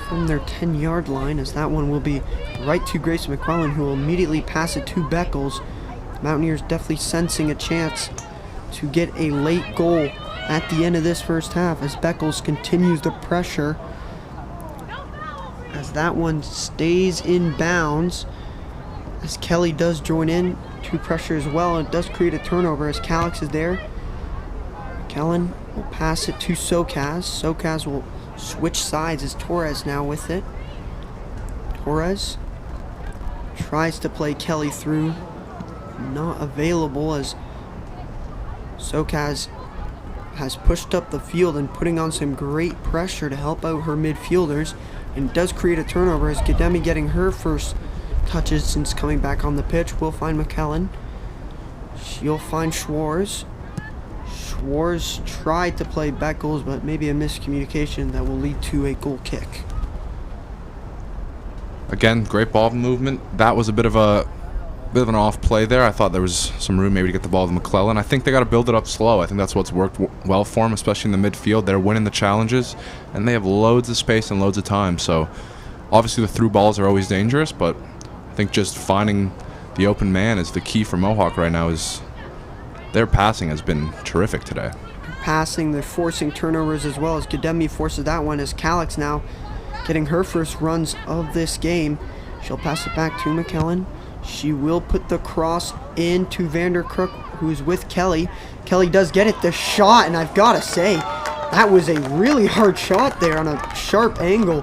from their 10-yard line, as that one will be right to Grace McQuillan, who will immediately pass it to Beckles. The Mountaineers definitely sensing a chance to get a late goal at the end of this first half, as Beckles continues the pressure, as that one stays in bounds, as Kelly does join in to pressure as well, and it does create a turnover as Calix is there. Kellen will pass it to Sokaz. Sokaz will switch sides as Torres now with it. Torres tries to play Kelly through. Not available as Sokaz has pushed up the field and putting on some great pressure to help out her midfielders, and does create a turnover as Gademi getting her first touches since coming back on the pitch. Will find McKellen. She'll find Schwarz. Schwarz tried to play Beckles, but maybe a miscommunication that will lead to a goal kick. Again, great ball movement. That was a bit of an off play there. I thought there was some room maybe to get the ball to McClellan. I think they got to build it up slow. I think that's what's worked well for them, especially in the midfield. They're winning the challenges, and they have loads of space and loads of time. So obviously the through balls are always dangerous, but I think just finding the open man is the key for Mohawk right now. Is their passing has been terrific today. Passing, they're forcing turnovers as well as Gademi forces that one, as Calix now getting her first runs of this game. She'll pass it back to McKellen. She will put the cross into Vanderkrook, who's with Kelly. Kelly does get it, the shot, and I've got to say, that was a really hard shot there on a sharp angle.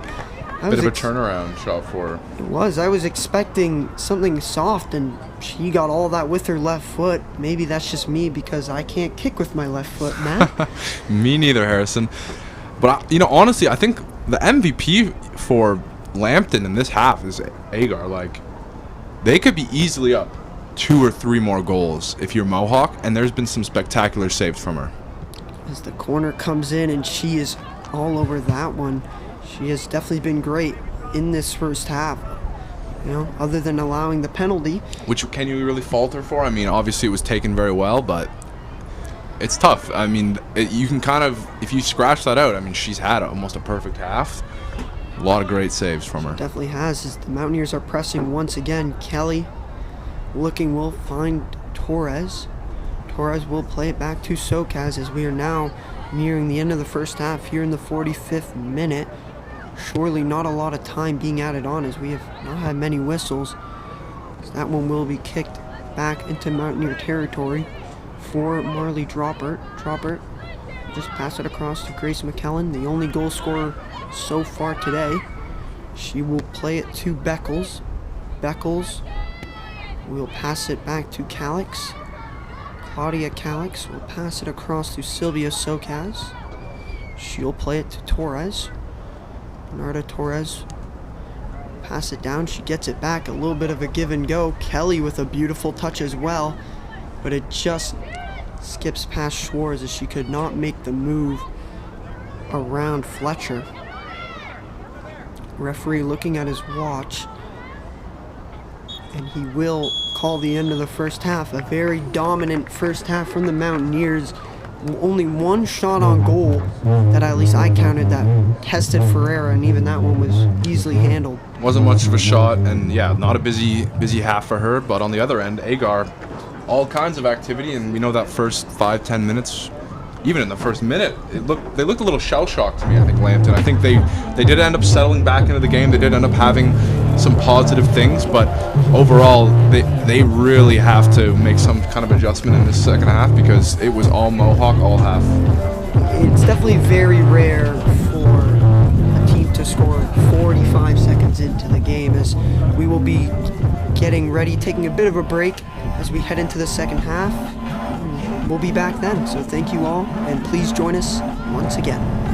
Bit of a turnaround shot for her. It was. I was expecting something soft, and she got all that with her left foot. Maybe that's just me because I can't kick with my left foot, Matt. Me neither, Harrison. But, honestly, I think the MVP for Lambton in this half is Agar. Like, they could be easily up 2 or 3 more goals if you're Mohawk, and there's been some spectacular saves from her. As the corner comes in, and she is all over that one. She has definitely been great in this first half, other than allowing the penalty. Which can you really fault her for? I mean, obviously it was taken very well, but it's tough. I mean, you can kind of, if you scratch that out, I mean, she's had almost a perfect half. A lot of great saves from her. Definitely has, as the Mountaineers are pressing once again. Kelly will find Torres. Torres will play it back to Sokaz as we are now nearing the end of the first half here in the 45th minute. Surely not a lot of time being added on as we have not had many whistles. So that one will be kicked back into Mountaineer territory for Marley Droppert. Droppert just pass it across to Grace McKellen, the only goal scorer so far today. She will play it to Beckles. Beckles will pass it back to Calix. Claudia Calix will pass it across to Sylvia Sokaz. She'll play it to Torres. Bernarda Torres pass it down. She gets it back. A little bit of a give and go. Kelly with a beautiful touch as well, but it just skips past Schwarz as she could not make the move around Fletcher. Referee looking at his watch, and he will call the end of the first half. A very dominant first half from the Mountaineers. Only one shot on goal that at least I counted that tested Ferreira, and even that one was easily handled. Wasn't much of a shot, and yeah, not a busy half for her. But on the other end, Agar, all kinds of activity, and we know that first 5-10 minutes, even in the first minute, they looked a little shell-shocked to me, I think, Lambton. I think they did end up settling back into the game. They did end up having some positive things, but overall, they really have to make some kind of adjustment in this second half because it was all Mohawk all half. It's definitely very rare for a team to score 45 seconds into the game, as we will be getting ready, taking a bit of a break as we head into the second half. We'll be back then, so thank you all, and please join us once again.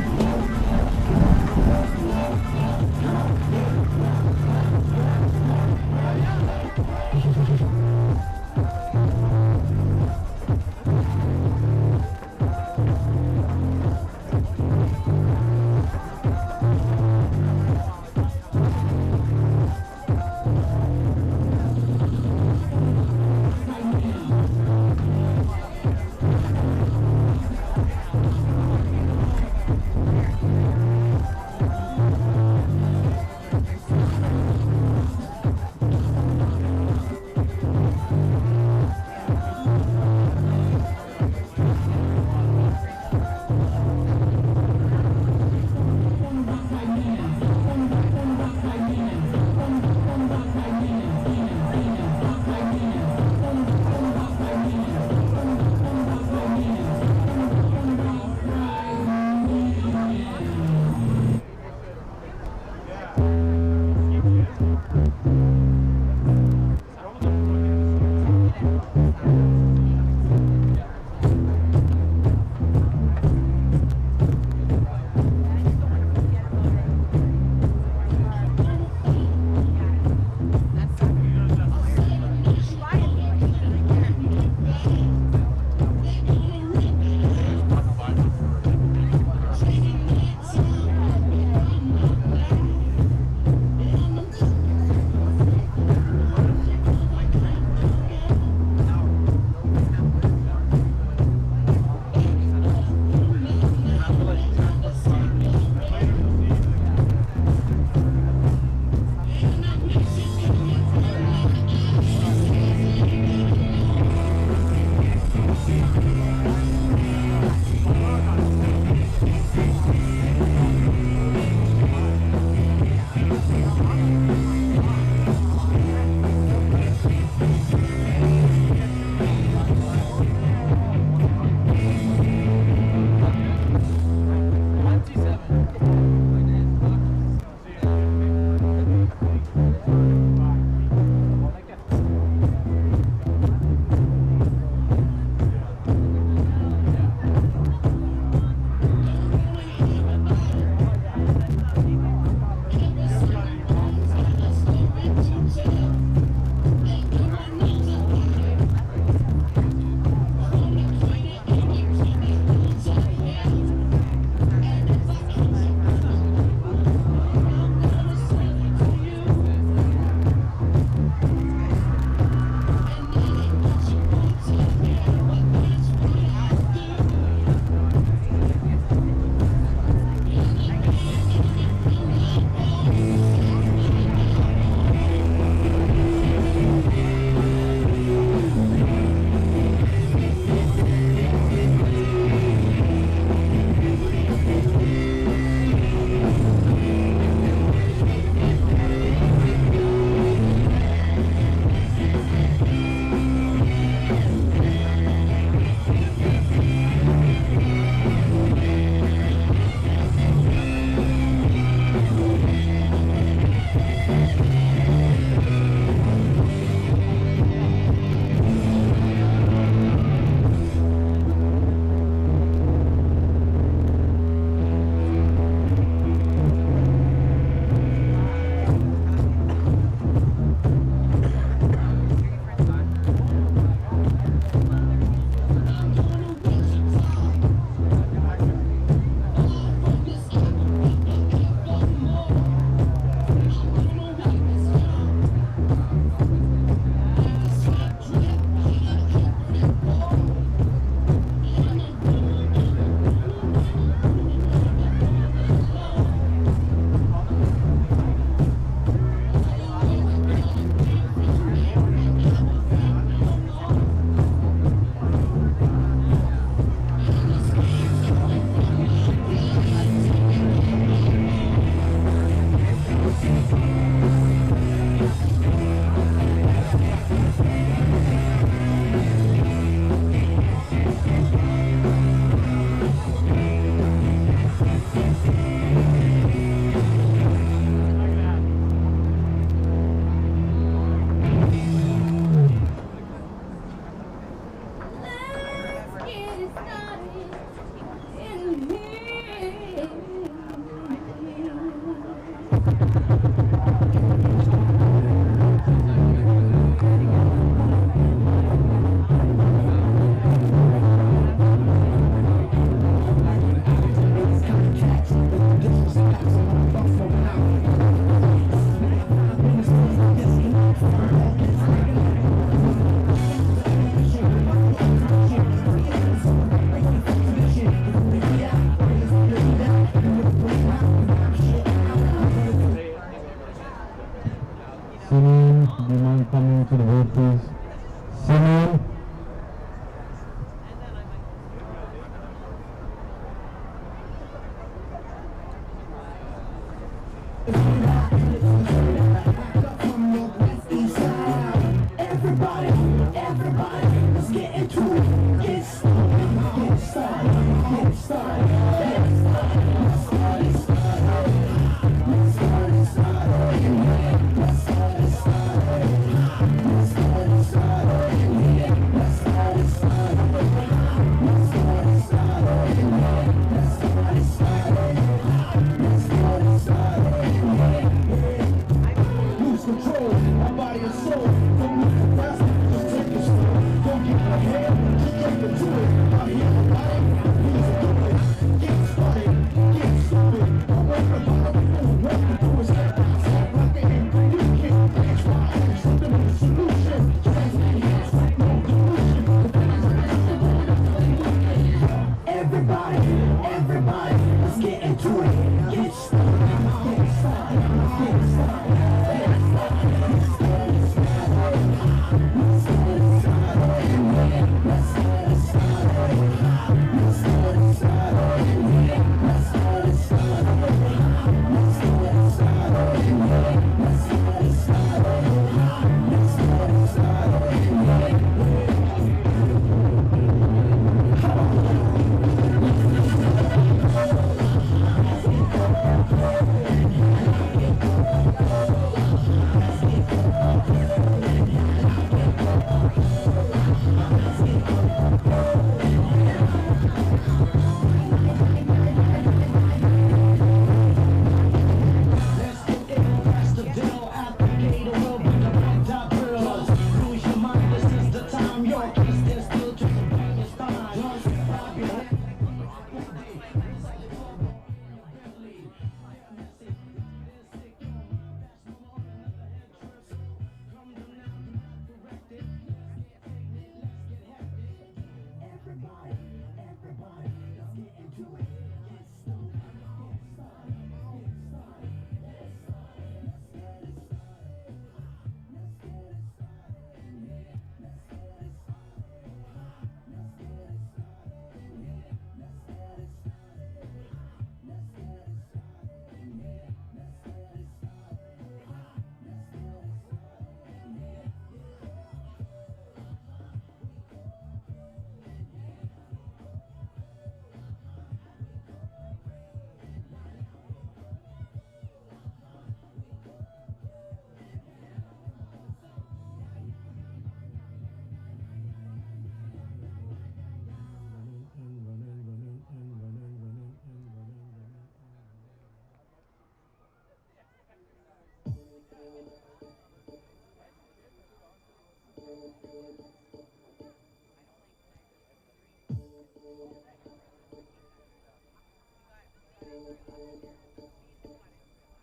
Everybody, let's get into it. Get started. Get started. Get started.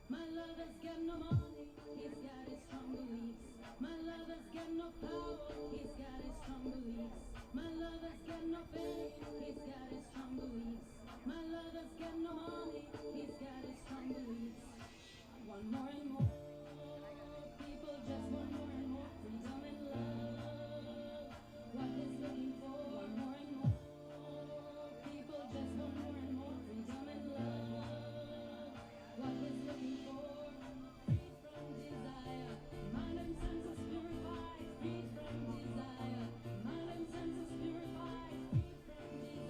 My lover's got no money, he's got his strong beliefs. My lover's got no power, he's got his strong beliefs. My lover's got no fame, he's got his strong beliefs. My lover's got no money, he's got his strong beliefs. One more and more, people just want more and more freedom and love. What is looking for? One more and more, people just want more and more freedom and love. What is looking for? Free from desire, mind and senses purified. Free from desire, mind and senses purified. Free from desire.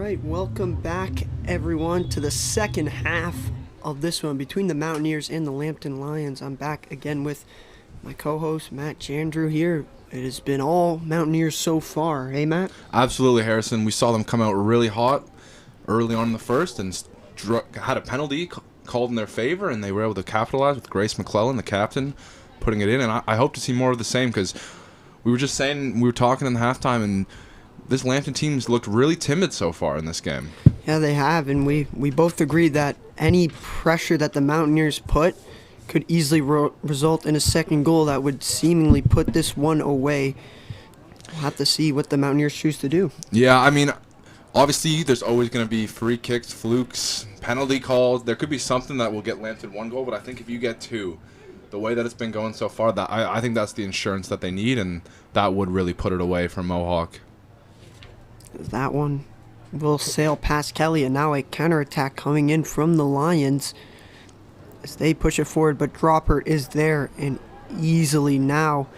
right, welcome back everyone to the second half of this one between the Mountaineers and the Lambton Lions. I'm back again with my co-host Matt Jandrew here. It has been all Mountaineers so far, hey Matt? Absolutely, Harrison. We saw them come out really hot early on in the first and had a penalty called in their favor, and they were able to capitalize with Grace McClellan, the captain, putting it in. And I hope to see more of the same, because we were talking in the halftime, and this Lambton team's looked really timid so far in this game. Yeah, they have, and we both agree that any pressure that the Mountaineers put could easily result in a second goal that would seemingly put this one away. We'll have to see what the Mountaineers choose to do. Yeah, I mean, obviously there's always going to be free kicks, flukes, penalty calls. There could be something that will get Lambton one goal, but I think if you get two, the way that it's been going so far, that I think that's the insurance that they need, and that would really put it away from Mohawk. That one will sail past Kelly, and now a counterattack coming in from the Lions as they push it forward, but Dropper is there and easily now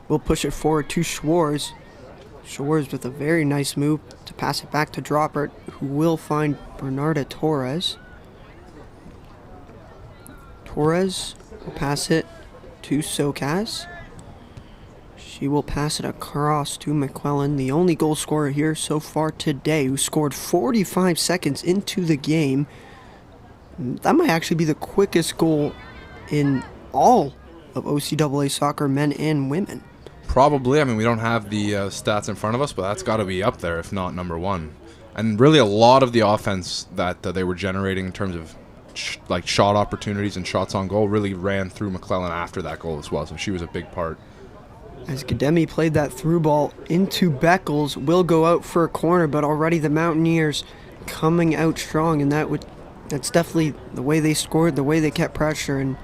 will push it forward to Schwarz. Schwarz with a very nice move to pass it back to Dropper, who will find Bernarda Torres. Torres will pass it to Sokaz. She will pass it across to McClellan, the only goal scorer here so far today, who scored 45 seconds into the game. That might actually be the quickest goal in all of OCAA soccer, men and women. Probably. I mean, we don't have the stats in front of us, but that's got to be up there, if not number one. And really a lot of the offense that they were generating in terms of shot opportunities and shots on goal really ran through McClellan after that goal as well, so she was a big part. As Gademi played that through ball into Beckles, will go out for a corner, but already the Mountaineers coming out strong, and that's definitely the way they scored, the way they kept pressure, and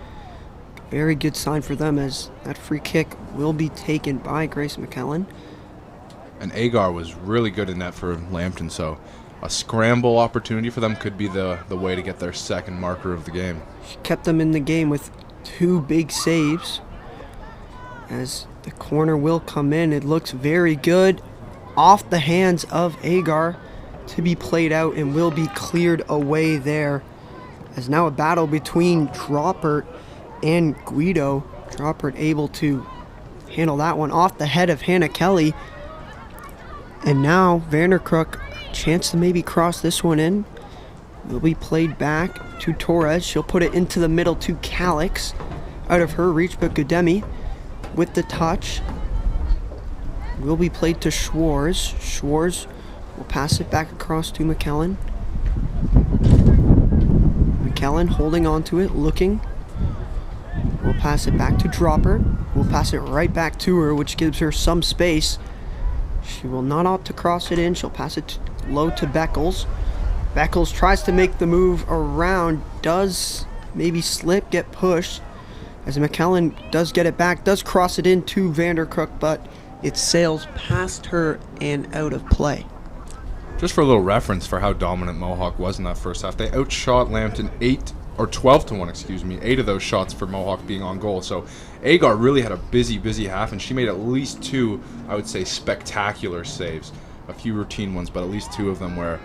very good sign for them as that free kick will be taken by Grace McClellan. And Agar was really good in that for Lambton, so a scramble opportunity for them could be the way to get their second marker of the game. She kept them in the game with two big saves. As the corner will come in, it looks very good off the hands of Agar to be played out and will be cleared away there. As now a battle between Droppert and Guido. Droppert able to handle that one off the head of Hannah Kelly. And now Vanderkrook, chance to maybe cross this one in. Will be played back to Torres. She'll put it into the middle to Calix. Out of her reach, but Gademi with the touch will be played to Schwarz. Schwarz will pass it back across to McKellen. McKellen holding on to it, looking. We'll pass it back to Dropper. We'll pass it right back to her, which gives her some space. She will not opt to cross it in. She'll pass it low to Beckles. Beckles tries to make the move around, does maybe slip, get pushed. As McKellen does get it back, does cross it into Vanderkrook, but it sails past her and out of play. Just for a little reference for how dominant Mohawk was in that first half, they outshot Lambton 12-1, 8 of those shots for Mohawk being on goal. So Agar really had a busy half, and she made at least two, I would say, spectacular saves. A few routine ones, but at least two of them where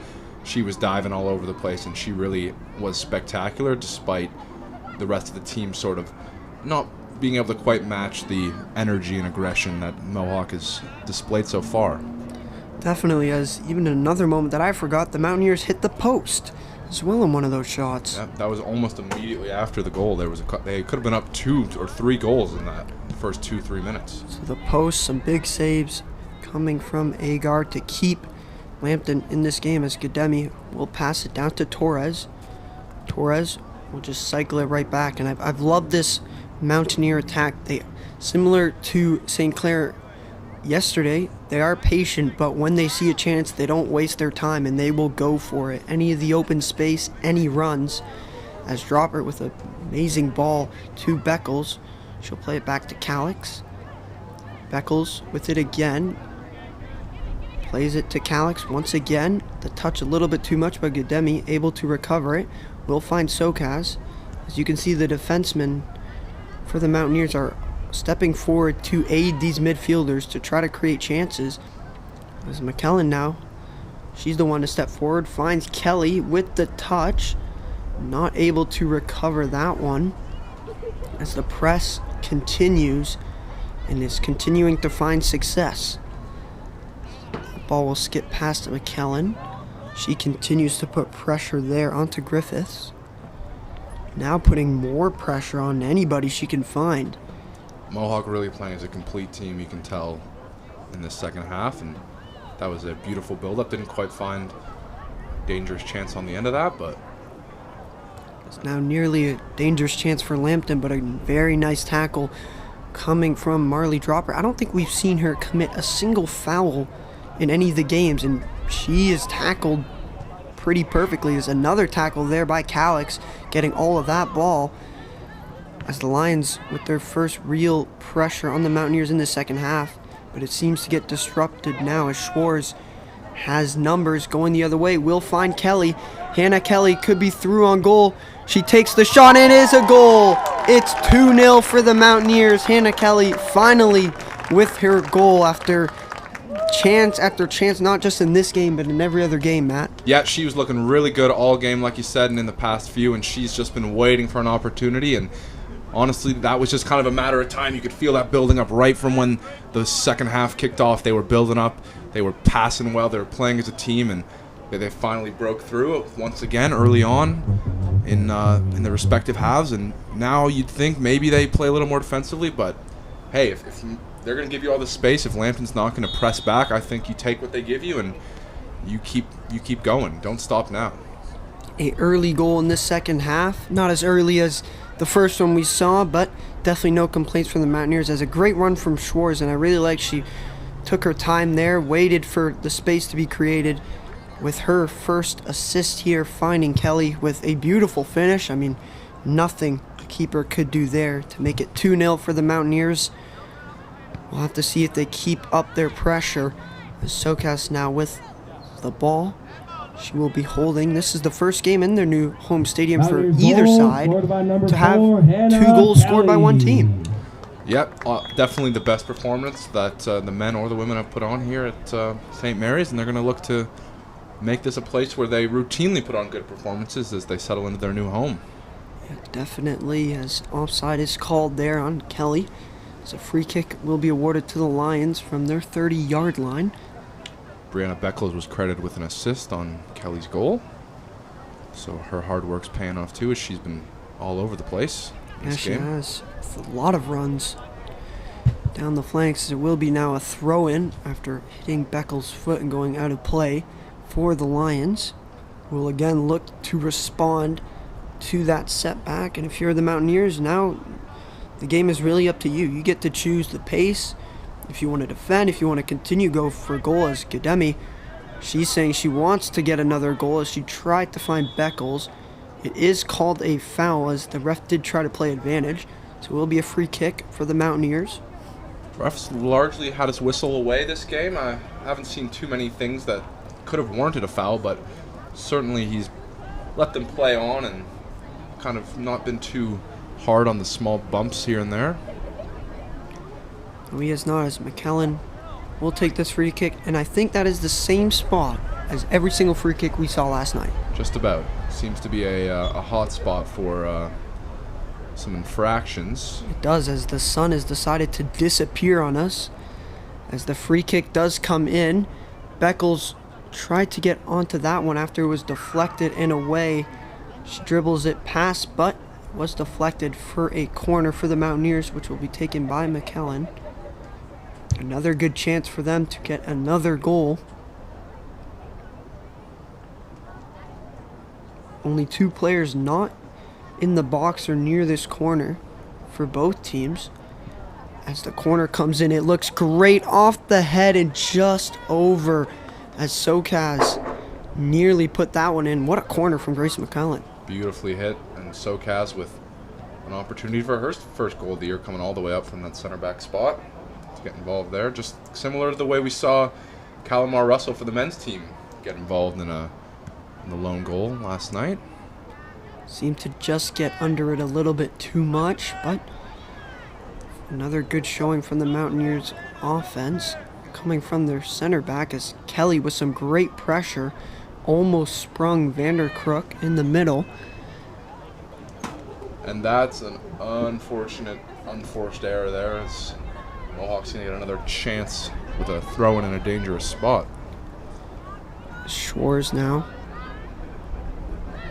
she was diving all over the place, and she really was spectacular despite the rest of the team sort of not being able to quite match the energy and aggression that Mohawk has displayed so far. Definitely, as even another moment that I forgot, the Mountaineers hit the post as well in one of those shots. Yeah, that was almost immediately after the goal. They could have been up 2 or 3 goals in that first 2-3 minutes. So the post, some big saves coming from Agar to keep Lambton in this game, as Gademi will pass it down to Torres. Torres will just cycle it right back, and I've loved this Mountaineer attack. They, similar to St. Clair yesterday, they are patient, but when they see a chance, they don't waste their time and they will go for it. Any of the open space, any runs. As Dropper with an amazing ball to Beckles. She'll play it back to Calix. Beckles with it again. Plays it to Calix once again. The touch a little bit too much, but Gademi able to recover it. Will find Sokaz. As you can see, the defensemen for the Mountaineers are stepping forward to aid these midfielders to try to create chances. As McKellen now She's the one to step forward. Finds Kelly with the touch. Not able to recover that one. As the press continues and is continuing to find success. The ball will skip past McKellen. She continues to put pressure there onto Griffiths. Now putting more pressure on anybody she can find. Mohawk really playing as a complete team, you can tell, in the second half, and that was a beautiful build-up. Didn't quite find a dangerous chance on the end of that, but it's now nearly a dangerous chance for Lambton, but a very nice tackle coming from Marley Dropper. I don't think we've seen her commit a single foul in any of the games, and she is tackled pretty perfectly. There's another tackle there by Calix, getting all of that ball, as the Lions with their first real pressure on the Mountaineers in the second half. But it seems to get disrupted now as Schwarz has numbers going the other way. Will find Kelly. Hannah Kelly could be through on goal. She takes the shot and it is a goal. It's 2-0 for the Mountaineers. Hannah Kelly finally with her goal after chance after chance, not just in this game, but in every other game, Matt. yeah, she was looking really good all game, like you said, and in the past few, and she's just been waiting for an opportunity, and honestly, that was just kind of a matter of time. You could feel that building up right from when the second half kicked off. They were building up. They were passing well. They were playing as a team, and they finally broke through once again early on in the respective halves. And now you'd think maybe they play a little more defensively, but hey, if they're going to give you all this space, if Lambton's not going to press back, I think you take what they give you and you keep going. Don't stop now. A early goal in this second half. Not as early as the first one we saw, but definitely no complaints from the Mountaineers. As a great run from Schwarz, and I really like she took her time there, waited for the space to be created with her first assist here, finding Kelly with a beautiful finish. I mean, nothing the keeper could do there to make it 2-0 for the Mountaineers. We'll have to see if they keep up their pressure. As Socas now with the ball. She will be holding. This is the first game in their new home stadium for either side to have 2 goals scored by one team. Yep, definitely the best performance that the men or the women have put on here at St. Mary's, and they're going to look to make this a place where they routinely put on good performances as they settle into their new home. Yeah, definitely, as offside is called there on Kelly. As a free kick will be awarded to the Lions from their 30-yard line. Brianna Beckles was credited with an assist on Kelly's goal. So her hard work's paying off too, as she's been all over the place in this game. She has a lot of runs down the flanks. It will be now a throw-in after hitting Beckles' foot and going out of play for the Lions. We'll again look to respond to that setback. And if you're the Mountaineers, now the game is really up to you. You get to choose the pace. If you want to defend, if you want to continue go for a goal, as Gademi, she's saying she wants to get another goal as she tried to find Beckles. It is called a foul as the ref did try to play advantage. So it will be a free kick for the Mountaineers. Refs largely had us whistle away this game. I haven't seen too many things that could have warranted a foul, but certainly he's let them play on and kind of not been too hard on the small bumps here and there. No, he is not, as McKellen will take this free kick, and I think that is the same spot as every single free kick we saw last night. Just about. Seems to be a hot spot for some infractions. It does, as the sun has decided to disappear on us. As the free kick does come in, Beckles tried to get onto that one after it was deflected and away. She dribbles it past, but was deflected for a corner for the Mountaineers, which will be taken by McKellen. Another good chance for them to get another goal. Only 2 players not in the box or near this corner for both teams. As the corner comes in, it looks great off the head and just over, as Socas nearly put that one in. What a corner from Grace McKellen. Beautifully hit, and Socas with an opportunity for her first goal of the year, coming all the way up from that center back spot to get involved there. Just similar to the way we saw Calamar Russell for the men's team get involved in the lone goal last night. Seemed to just get under it a little bit too much, but another good showing from the Mountaineers offense. coming from their center back as Kelly with some great pressure almost sprung Vanderkrook in the middle. And that's an unfortunate, unforced error there. As Mohawk's going to get another chance with a throw-in in a dangerous spot. Schwarz now.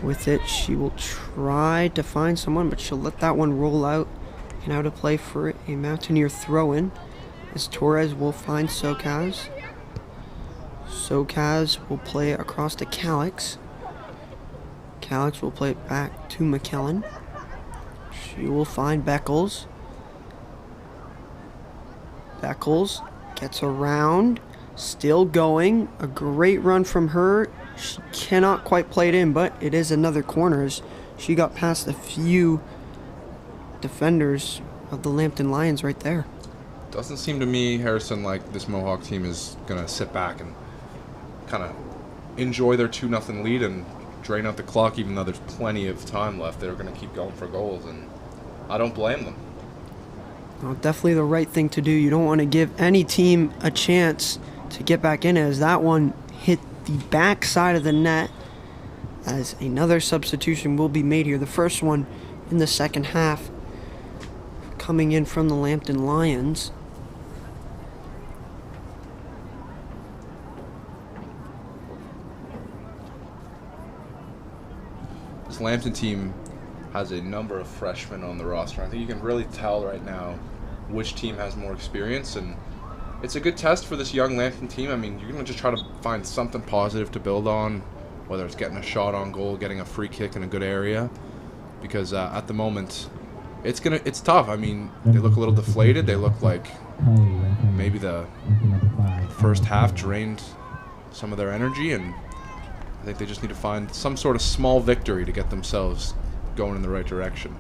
With it, she will try to find someone, but she'll let that one roll out and out of play for a Mountaineer throw-in. As Torres will find Sokaz. Sokaz will play it across to Calix. Calix will play it back to McKellen. She will find Beckles. Beckles gets around. Still going. A great run from her. She cannot quite play it in, but it is another corner as she got past a few defenders of the Lambton Lions right there. Doesn't seem to me, Harrison, like this Mohawk team is going to sit back and kind of enjoy their 2-0 lead and drain out the clock, even though there's plenty of time left. They're going to keep going for goals, and I don't blame them. Well, definitely the right thing to do. You don't want to give any team a chance to get back in, as that one hit the back side of the net, as another substitution will be made here. The first one in the second half coming in from the Lambton Lions. This Lambton team has a number of freshmen on the roster. I think you can really tell right now which team has more experience, and it's a good test for this young Lambton team. I mean, you're going to just try to find something positive to build on, whether it's getting a shot on goal, getting a free kick in a good area, because at the moment, it's tough. I mean, they look a little deflated. They look like maybe the first half drained some of their energy, and I think they just need to find some sort of small victory to get themselves going in the right direction.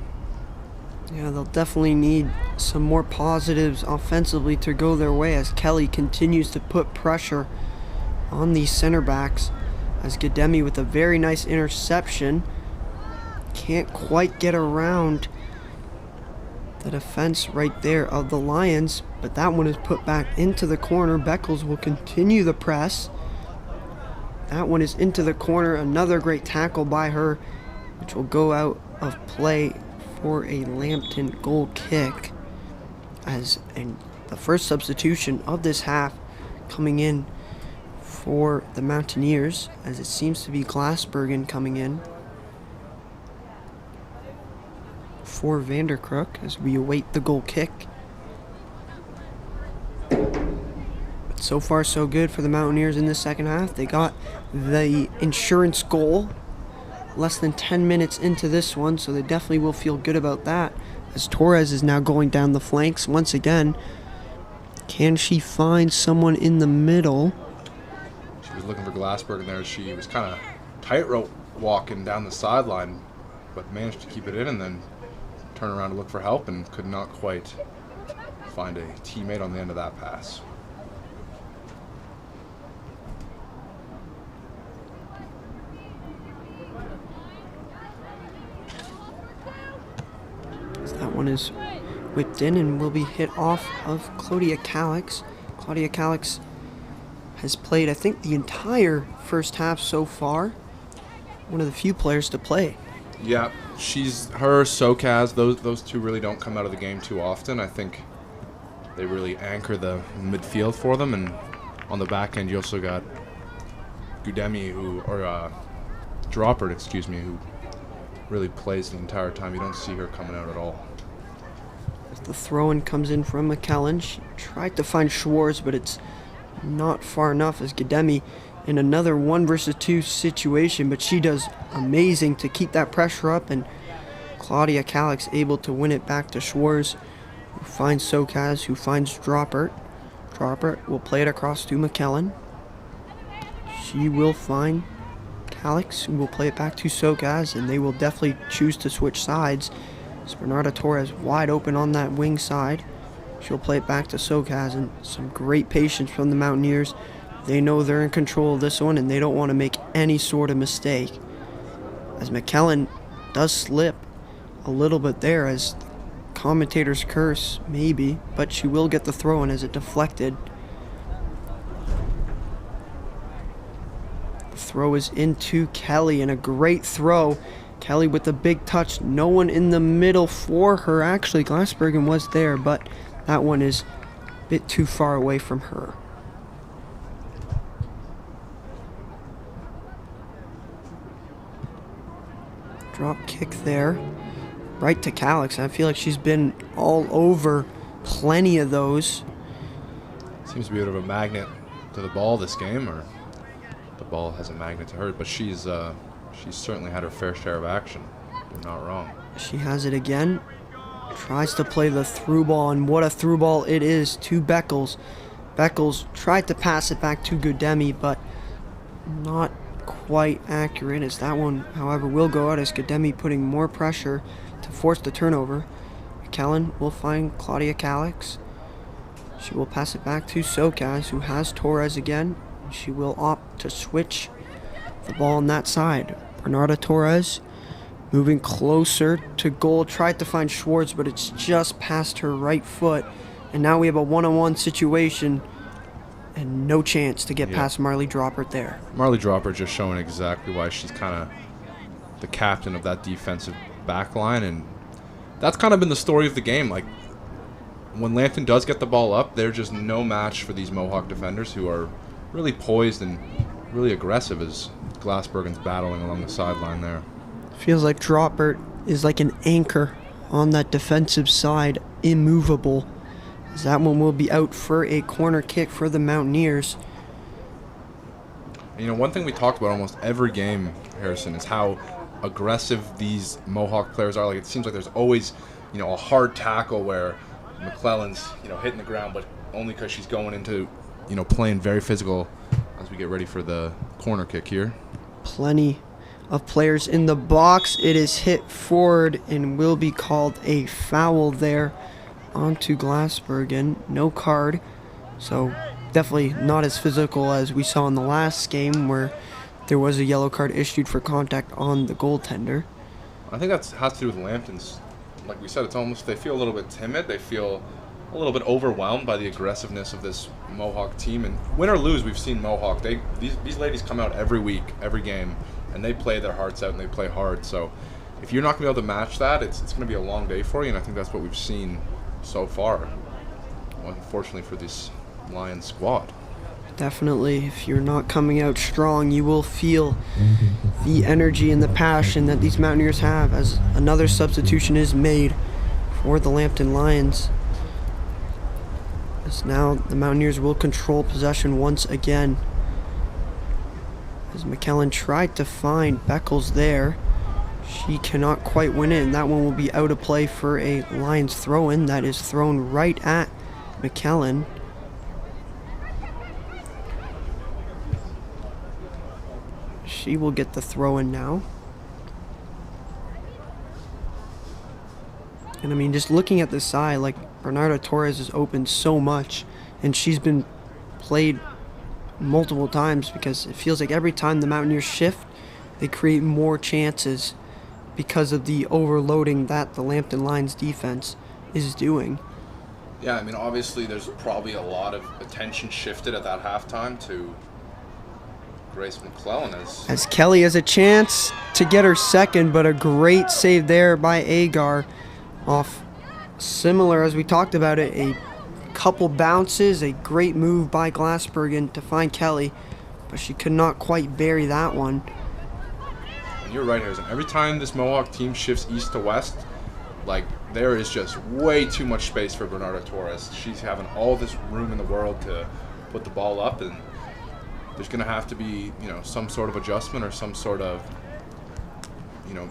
Yeah, they'll definitely need some more positives offensively to go their way as Kelly continues to put pressure on these center backs, as Gademi with a very nice interception can't quite get around the defense right there of the Lions, but that one is put back into the corner. Beckles will continue the press. That one is into the corner. Another great tackle by her, which will go out of play for a Lambton goal kick, as the first substitution of this half coming in for the Mountaineers, as it seems to be Glassbergen coming in for Vanderkrook as we await the goal kick. But so far so good for the Mountaineers in the second half. They got the insurance goal less than 10 minutes into this one, so they definitely will feel good about that, as Torres is now going down the flanks once again. Can she find someone in the middle? She was looking for Glassberg there. She was kind of tightrope walking down the sideline, but managed to keep it in and then turn around to look for help and could not quite find a teammate on the end of that pass. That one is whipped in and will be hit off of Claudia Calix. Claudia Calix has played, I think, the entire first half so far. One of the few players to play. Yeah, her, Sokaz, those two really don't come out of the game too often. I think they really anchor the midfield for them, and on the back end you also got Gademi, Droppert, who really plays the entire time. You don't see her coming out at all. As the throw-in comes in from McKellen, she tried to find Schwarz, but it's not far enough, as Gademi in another 1 versus 2 situation, but she does amazing to keep that pressure up, and Claudia Calix able to win it back to Schwarz, who finds Sokaz, who finds Droppert. Droppert will play it across to McKellen. She will find Calix, who will play it back to Sokaz, and they will definitely choose to switch sides. As Bernarda Torres wide open on that wing side. She'll play it back to Sokaz, and some great patience from the Mountaineers. They know they're in control of this one, and they don't want to make any sort of mistake. As McKellen does slip a little bit there, as the commentator's curse, maybe, but she will get the throw-in as it deflected. throw is into Kelly, and a great throw. Kelly with a big touch. No one in the middle for her. Actually, Glassbergen was there, but that one is a bit too far away from her. Drop kick there. Right to Calix. I feel like she's been all over plenty of those. Seems to be a bit of a magnet to the ball this game, or the ball has a magnet to her, but she's certainly had her fair share of action. You're not wrong. She has it again. Tries to play the through ball, and what a through ball it is to Beckles. Beckles tried to pass it back to Godemi, but not quite accurate, as that one, however, will go out, as Godemi putting more pressure to force the turnover. McKellen will find Claudia Calix. She will pass it back to Socas, who has Torres again. She will opt to switch the ball on that side. Bernarda Torres moving closer to goal. Tried to find Schwartz, but it's just past her right foot. And now we have a one-on-one situation and no chance to get past Marley Droppert there. Marley Droppert just showing exactly why she's kind of the captain of that defensive back line, and that's kind of been the story of the game. Like, when Lambton does get the ball up, they're just no match for these Mohawk defenders, who are really poised and really aggressive as Glassbergen's battling along the sideline there. Feels like Droppert is like an anchor on that defensive side, immovable. As that one will be out for a corner kick for the Mountaineers. You know, one thing we talked about almost every game, Harrison, is how aggressive these Mohawk players are. Like, it seems like there's always, you know, a hard tackle where McClellan's, you know, hitting the ground, but only because she's going into, you know, playing very physical as we get ready for the corner kick here. Plenty of players in the box. It is hit forward and will be called a foul there onto Glassbergen. No card, so definitely not as physical as we saw in the last game, where there was a yellow card issued for contact on the goaltender. I think that has to do with Lambton's. Like we said, it's almost, they feel a little bit timid. They feel a little bit overwhelmed by the aggressiveness of this Mohawk team. And win or lose, we've seen Mohawk. These ladies come out every week, every game, and they play their hearts out and they play hard. So if you're not going to be able to match that, it's going to be a long day for you. And I think that's what we've seen so far, unfortunately, for this Lions squad. Definitely, if you're not coming out strong, you will feel the energy and the passion that these Mountaineers have, as another substitution is made for the Lambton Lions. As now the Mountaineers will control possession once again. As McKellen tried to find Beckles there, she cannot quite win it, and that one will be out of play for a Lions throw-in that is thrown right at McKellen. She will get the throw-in now. And I mean, just looking at the side, like, Bernarda Torres is open so much, and she's been played multiple times, because it feels like every time the Mountaineers shift, they create more chances because of the overloading that the Lambton Lions defense is doing. Yeah, I mean, obviously there's probably a lot of attention shifted at that halftime to Grace McClellan as Kelly has a chance to get her second, but a great save there by Agar off, similar as we talked about it, a couple bounces, a great move by Glassbergen to find Kelly, but she could not quite bury that one. And you're right, Harrison. Every time this Mohawk team shifts east to west, like, there is just way too much space for Bernarda Torres. She's having all this room in the world to put the ball up, and there's going to have to be, you know, some sort of adjustment, or some sort of, you know,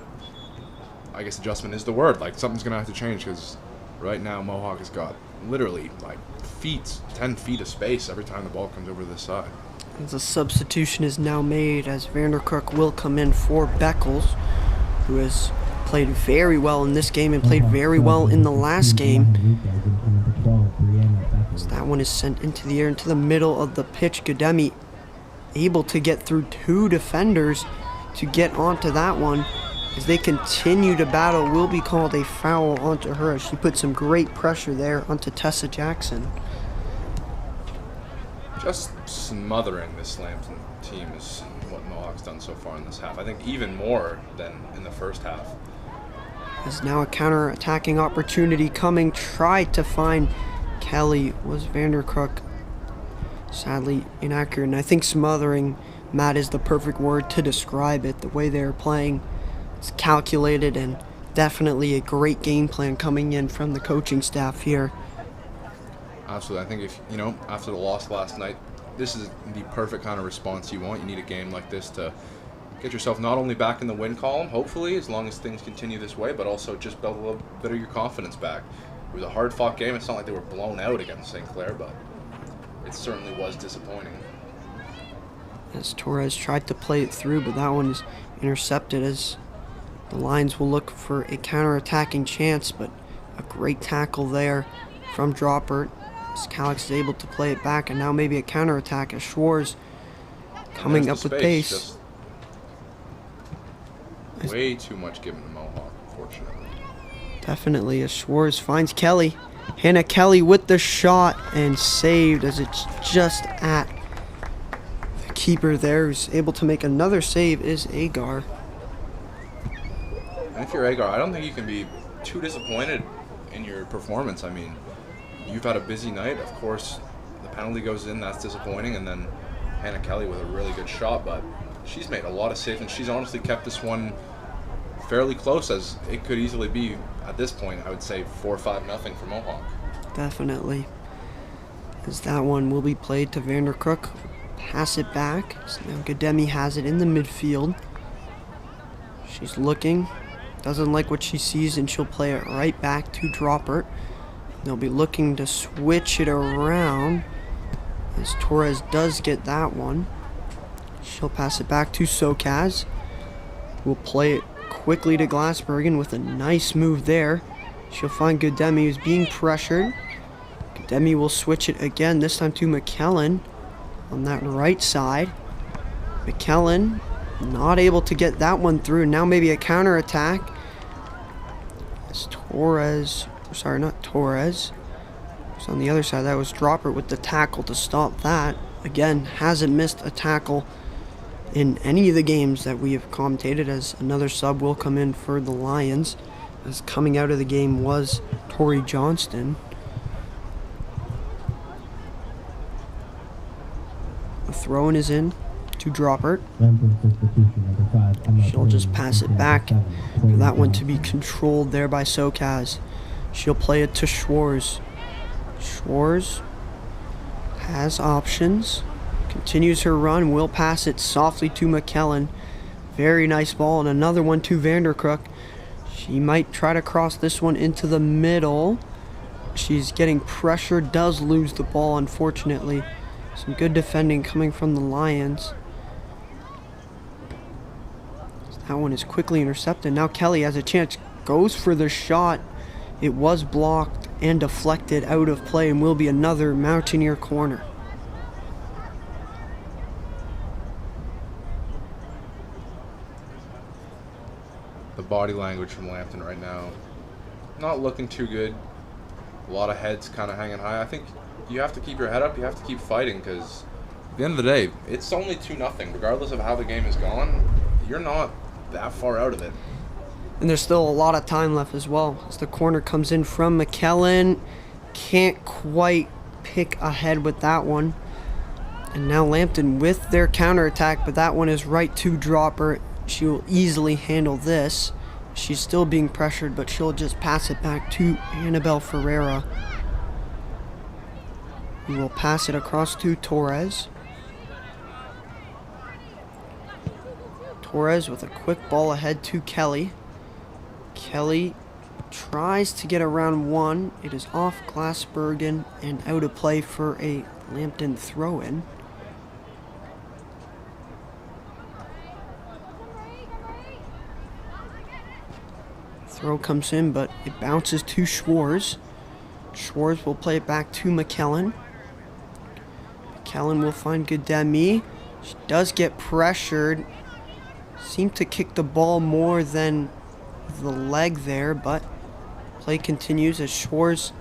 I guess adjustment is the word. Like, something's going to have to change, because right now Mohawk has got literally like 10 feet of space every time the ball comes over this side. As a substitution is now made, as Vanderkirk will come in for Beckles, who has played very well in this game and played very well in the last game. So that one is sent into the air, into the middle of the pitch. Godemi able to get through two defenders to get onto that one. As they continue to battle, will be called a foul onto her, as she put some great pressure there onto Tessa Jackson. Just smothering this Lambton team is what Mohawk's done so far in this half. I think even more than in the first half. There's now a counter-attacking opportunity coming. Tried to find Kelly. Was Vanderkrook sadly inaccurate. And I think smothering, Matt, is the perfect word to describe it. The way they're playing is calculated and definitely a great game plan coming in from the coaching staff here. Absolutely. I think if, you know, after the loss last night, this is the perfect kind of response you want. You need a game like this to get yourself not only back in the win column, hopefully, as long as things continue this way, but also just build a little bit of your confidence back. It was a hard-fought game. It's not like they were blown out against St. Clair, but it certainly was disappointing. As Torres tried to play it through, but that one is intercepted as the Lions will look for a counter-attacking chance, but a great tackle there from Droppert. As Calix is able to play it back, and now maybe a counter-attack as Schwarz coming up with pace. Just way too much given to Mohawk, unfortunately. Definitely, as Schwarz finds Kelly. Hannah Kelly with the shot and saved as it's just at the keeper there, who's able to make another save is Agar. And if you're Agar, I don't think you can be too disappointed in your performance. I mean, you've had a busy night. Of course, the penalty goes in. That's disappointing. And then Hannah Kelly with a really good shot. But she's made a lot of saves, and she's honestly kept this one fairly close, as it could easily be, at this point, I would say 4-5-0 for Mohawk. Definitely. As that one will be played to Vanderkrook. Pass it back. So now Gademi has it in the midfield. She's looking. Doesn't like what she sees, and she'll play it right back to Droppert. They'll be looking to switch it around as Torres does get that one. She'll pass it back to Sokaz. We'll play it quickly to Glassbergen with a nice move there. She'll find Gademi, who's being pressured. Gademi will switch it again, this time to McKellen on that right side. McKellen not able to get that one through. Now maybe a counterattack. It's Torres. Sorry, not Torres. It's on the other side. That was Droppert with the tackle to stop that. Again, hasn't missed a tackle in any of the games that we have commentated, as another sub will come in for the Lions. As coming out of the game was Tori Johnston. The throw-in is in to Droppert. She'll just pass it back for that one to be controlled there by Sokaz. She'll play it to Schwarz. Schwarz has options. Continues her run. Will pass it softly to McKellen. Very nice ball. And another one to Vanderkrook. She might try to cross this one into the middle. She's getting pressure. Does lose the ball, unfortunately. Some good defending coming from the Lions. That one is quickly intercepted. Now Kelly has a chance. Goes for the shot. It was blocked and deflected out of play, and will be another Mountaineer corner. The body language from Lambton right now, not looking too good. A lot of heads kind of hanging high. I think you have to keep your head up. You have to keep fighting, because at the end of the day, it's only 2-0. Regardless of how the game is gone, you're not that far out of it. And there's still a lot of time left as well. As the corner comes in from McKellen. Can't quite pick ahead with that one. And now Lambton with their counterattack, but that one is right to Droppert. She will easily handle this. She's still being pressured, but she'll just pass it back to Annabelle Ferreira. We will pass it across to Torres. Torres with a quick ball ahead to Kelly. Kelly tries to get around one. It is off Glassbergen and out of play for a Lambton throw-in. Throw comes in, but it bounces to Schwarz. Schwarz will play it back to McKellen. McKellen will find Gademi. She does get pressured. Seemed to kick the ball more than the leg there, but play continues as Schwarz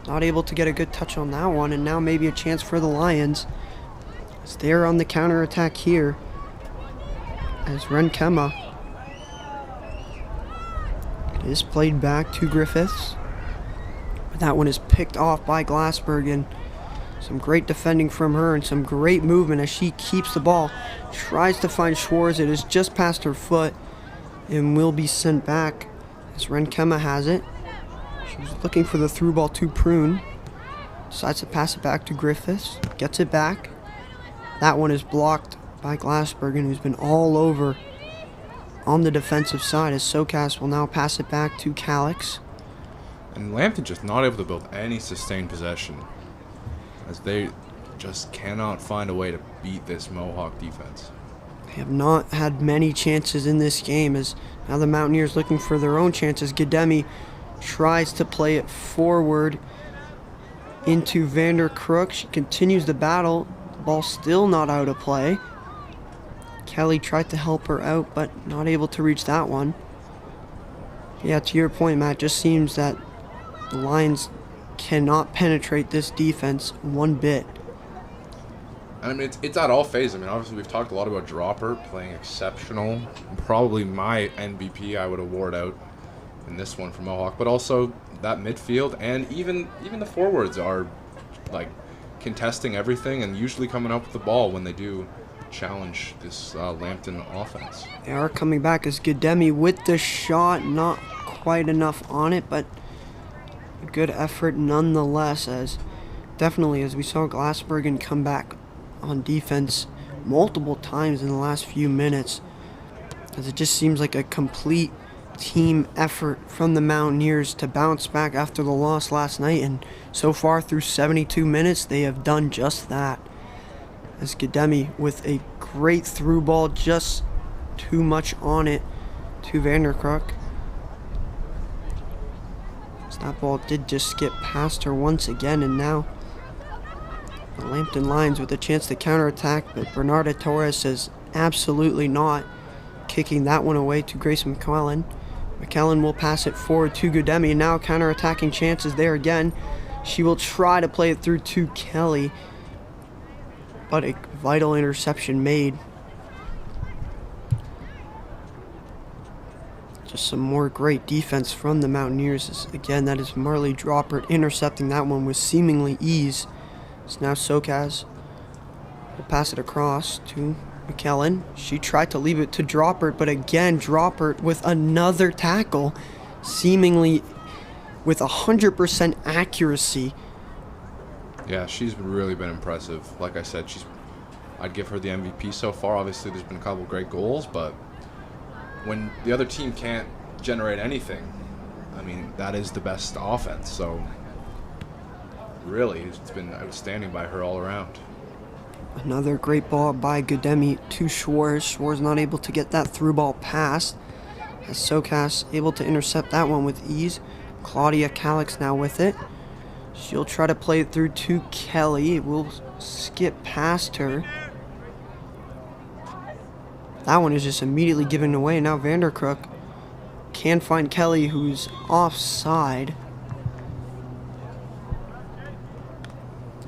not able to get a good touch on that one, and now maybe a chance for the Lions. as they're on the counterattack here. As Renkema, it is played back to Griffiths. But that one is picked off by Glassbergen. Some great defending from her and some great movement as she keeps the ball. Tries to find Schwartz. It is just past her foot and will be sent back as Renkema has it. She was looking for the through ball to Prune. Decides to pass it back to Griffiths. Gets it back. That one is blocked by Glassbergen, who's been all over on the defensive side, as SoCas will now pass it back to Calix. And Lambton just not able to build any sustained possession, as they just cannot find a way to beat this Mohawk defense. They have not had many chances in this game, as now the Mountaineers looking for their own chances. Gademi tries to play it forward into Vanderkrook. She continues the battle. The ball still not out of play. Kelly tried to help her out, but not able to reach that one. Yeah, to your point, Matt, just seems that the Lions cannot penetrate this defense one bit. I mean, it's at all phases. I mean, obviously we've talked a lot about Dropper playing exceptional. Probably my MVP I would award out in this one for Mohawk, but also that midfield and even the forwards are like contesting everything and usually coming up with the ball when they do challenge this Lambton offense. They are coming back as Gademi with the shot, not quite enough on it, but a good effort nonetheless, as definitely as we saw Glassbergen come back on defense multiple times in the last few minutes, as it just seems like a complete team effort from the Mountaineers to bounce back after the loss last night, and so far through 72 minutes they have done just that. As Gademi with a great through ball, just too much on it to Vanderkrook. So that ball did just skip past her once again, and now the Lambton Lions with a chance to counterattack, but Bernarda Torres says absolutely not, kicking that one away to Grace McClellan. McClellan will pass it forward to Gademi, and now counterattacking chances there again. She will try to play it through to Kelly, but a vital interception made. Just some more great defense from the Mountaineers. Again, that is Marley Droppert intercepting that one with seemingly ease. It's now SoCas will pass it across to McKellen. She tried to leave it to Droppert, but again, Droppert with another tackle, seemingly with 100% accuracy. Yeah, she's really been impressive. Like I said, I'd give her the MVP so far. Obviously, there's been a couple great goals, but when the other team can't generate anything, I mean, that is the best offense. So really, it's been outstanding by her all around. Another great ball by Gademi to Schwartz. Schwartz not able to get that through ball pass, as SoCas able to intercept that one with ease. Claudia Calix now with it. She'll try to play it through to Kelly. It will skip past her. That one is just immediately given away. Now Vanderkrook can find Kelly, who's offside.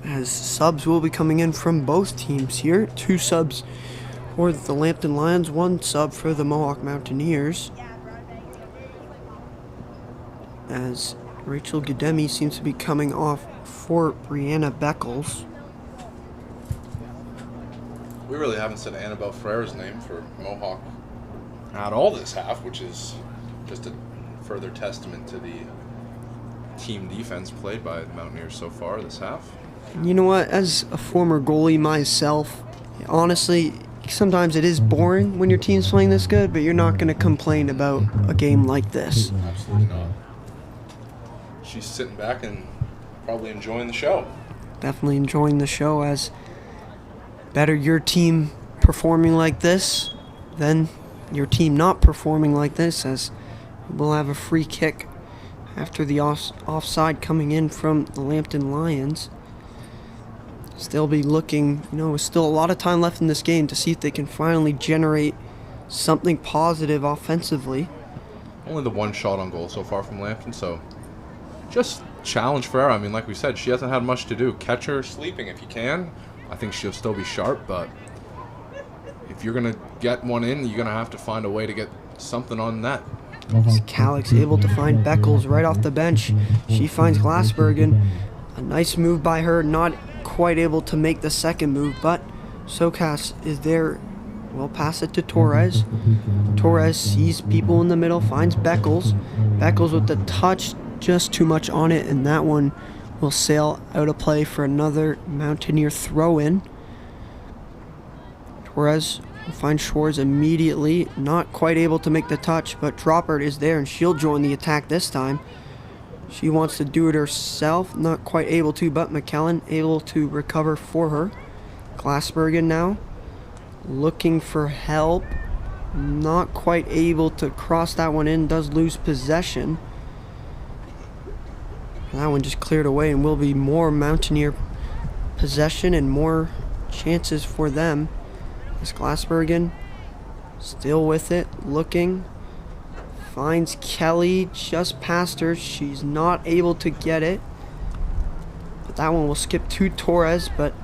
As subs will be coming in from both teams here. 2 subs for the Lambton Lions, 1 sub for the Mohawk Mountaineers. As Rachel Gademi seems to be coming off for Brianna Beckles. We really haven't said Annabelle Frere's name for Mohawk at all this half, which is just a further testament to the team defense played by the Mountaineers so far this half. You know what, as a former goalie myself, honestly, sometimes it is boring when your team's playing this good, but you're not going to complain about a game like this. Absolutely not. She's sitting back and probably enjoying the show. Definitely enjoying the show, as better your team performing like this than your team not performing like this, as we'll have a free kick after the offside coming in from the Lambton Lions. Still be looking, still a lot of time left in this game to see if they can finally generate something positive offensively. Only the 1 shot on goal so far from Lambton, so just challenge Ferreira. I mean, like we said, she hasn't had much to do. Catch her sleeping if you can, I think she'll still be sharp, but if you're going to get one in, you're going to have to find a way to get something on net. Calix able to find Beckles right off the bench. She finds Glassbergen. A nice move by her, not quite able to make the second move, but Socas is there. We'll pass it to Torres. Torres sees people in the middle, finds Beckles. Beckles with the touch, just too much on it, and that one will sail out of play for another Mountaineer throw-in. Torres will find Schwartz immediately, not quite able to make the touch, but Droppert is there, and she'll join the attack this time. She wants to do it herself, not quite able to, but McKellen able to recover for her. Glassbergen now, looking for help, not quite able to cross that one in, does lose possession. That one just cleared away, and will be more Mountaineer possession and more chances for them. As Glassbergen still with it, looking, finds Kelly just past her. She's not able to get it, but that one will skip to Torres, but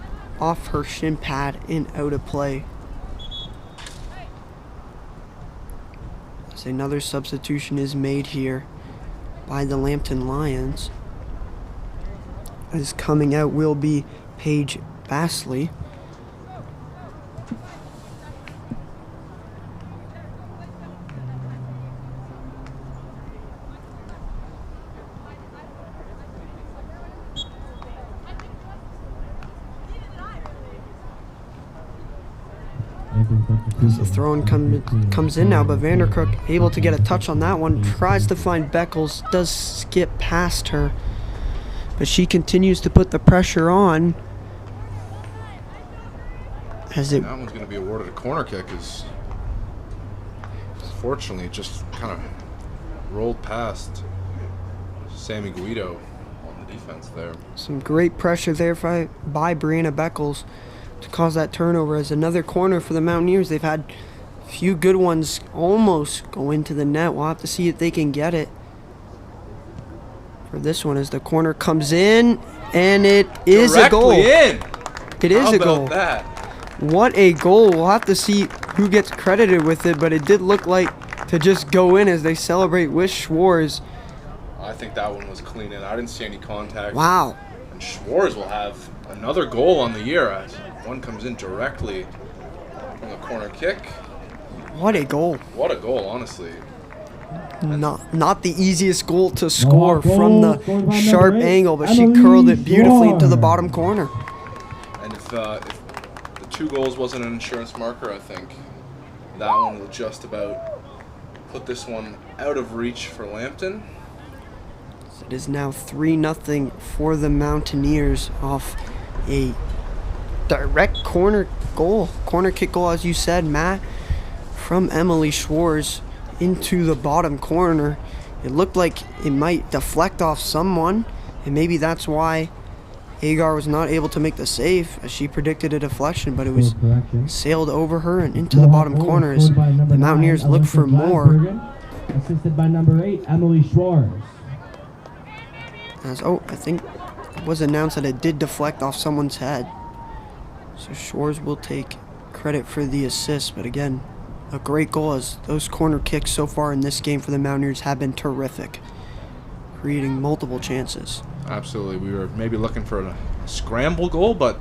off her shin pad and out of play. As another substitution is made here by the Lambton Lions. As coming out will be Paige Bastley. As the throw-in comes in now, but Vanderkrook able to get a touch on that one. Tries to find Beckles, does skip past her, but she continues to put the pressure on. As it, That one's going to be awarded a corner kick, as fortunately it just kind of rolled past Sammy Guido on the defense there. some great pressure there by Brianna Beckles to cause that turnover. As another corner for the Mountaineers. They've had a few good ones almost go into the net. We'll have to see if they can get it for this one, as the corner comes in, and it is a goal. In. It is How a about goal. that? What a goal. We'll have to see who gets credited with it, but it did look like to just go in as they celebrate with Schwartz. I think that one was clean in. I didn't see any contact. Wow. And Schwartz will have another goal on the year, as one comes in directly from the corner kick. What a goal. What a goal, honestly. Not the easiest goal to score from the sharp angle, but she curled it beautifully into the bottom corner. And if the 2 goals wasn't an insurance marker, I think that one will just about put this one out of reach for Lambton. It is now 3-0 for the Mountaineers off a direct corner kick goal, as you said, Matt, from Emily Schwartz into the bottom corner. It looked like it might deflect off someone, and maybe that's why Agar was not able to make the save, as she predicted a deflection, but it was sailed over her and into the bottom corner as the Mountaineers look for more. Assisted by number 8, Emily Schwartz. As, I think it was announced that it did deflect off someone's head. So Schwartz will take credit for the assist, but again, a great goal, as those corner kicks so far in this game for the Mountaineers have been terrific, creating multiple chances. Absolutely. We were maybe looking for a scramble goal, but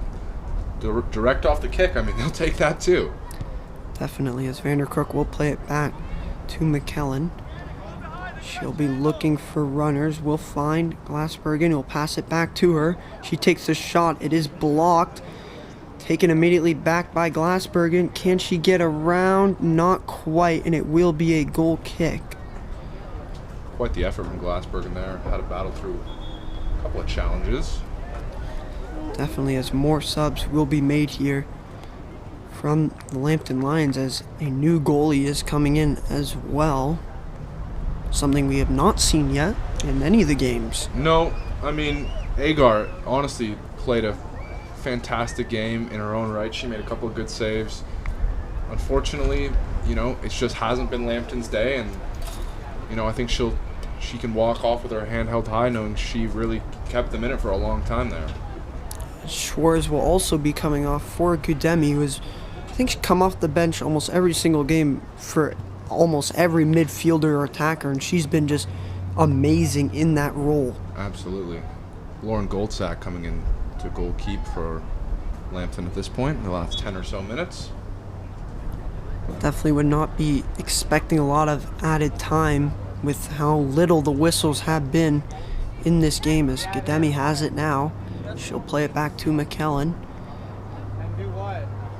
direct off the kick, I mean, they'll take that too. Definitely, as Vanderkrook will play it back to McKellen. She'll be looking for runners. We'll find Glassbergen. He'll pass it back to her. She takes the shot. It is blocked. Taken immediately back by Glassbergen. Can she get around? Not quite, and it will be a goal kick. Quite the effort from Glassbergen there. Had to battle through a couple of challenges. Definitely, as more subs will be made here from the Lambton Lions, as a new goalie is coming in as well. Something we have not seen yet in any of the games. No, I mean, Agar honestly played a fantastic game in her own right. She made a couple of good saves. Unfortunately, it just hasn't been Lambton's day, and I think she can walk off with her hand held high, knowing she really kept them in it for a long time there. Schwartz will also be coming off for Gudemi, who has, I think, come off the bench almost every single game for almost every midfielder or attacker, and she's been just amazing in that role. Absolutely. Lauren Goldsack coming in to goal keep for Lambton at this point in the last 10 or so minutes. Definitely would not be expecting a lot of added time with how little the whistles have been in this game, as Gudemi has it now. She'll play it back to McKellen.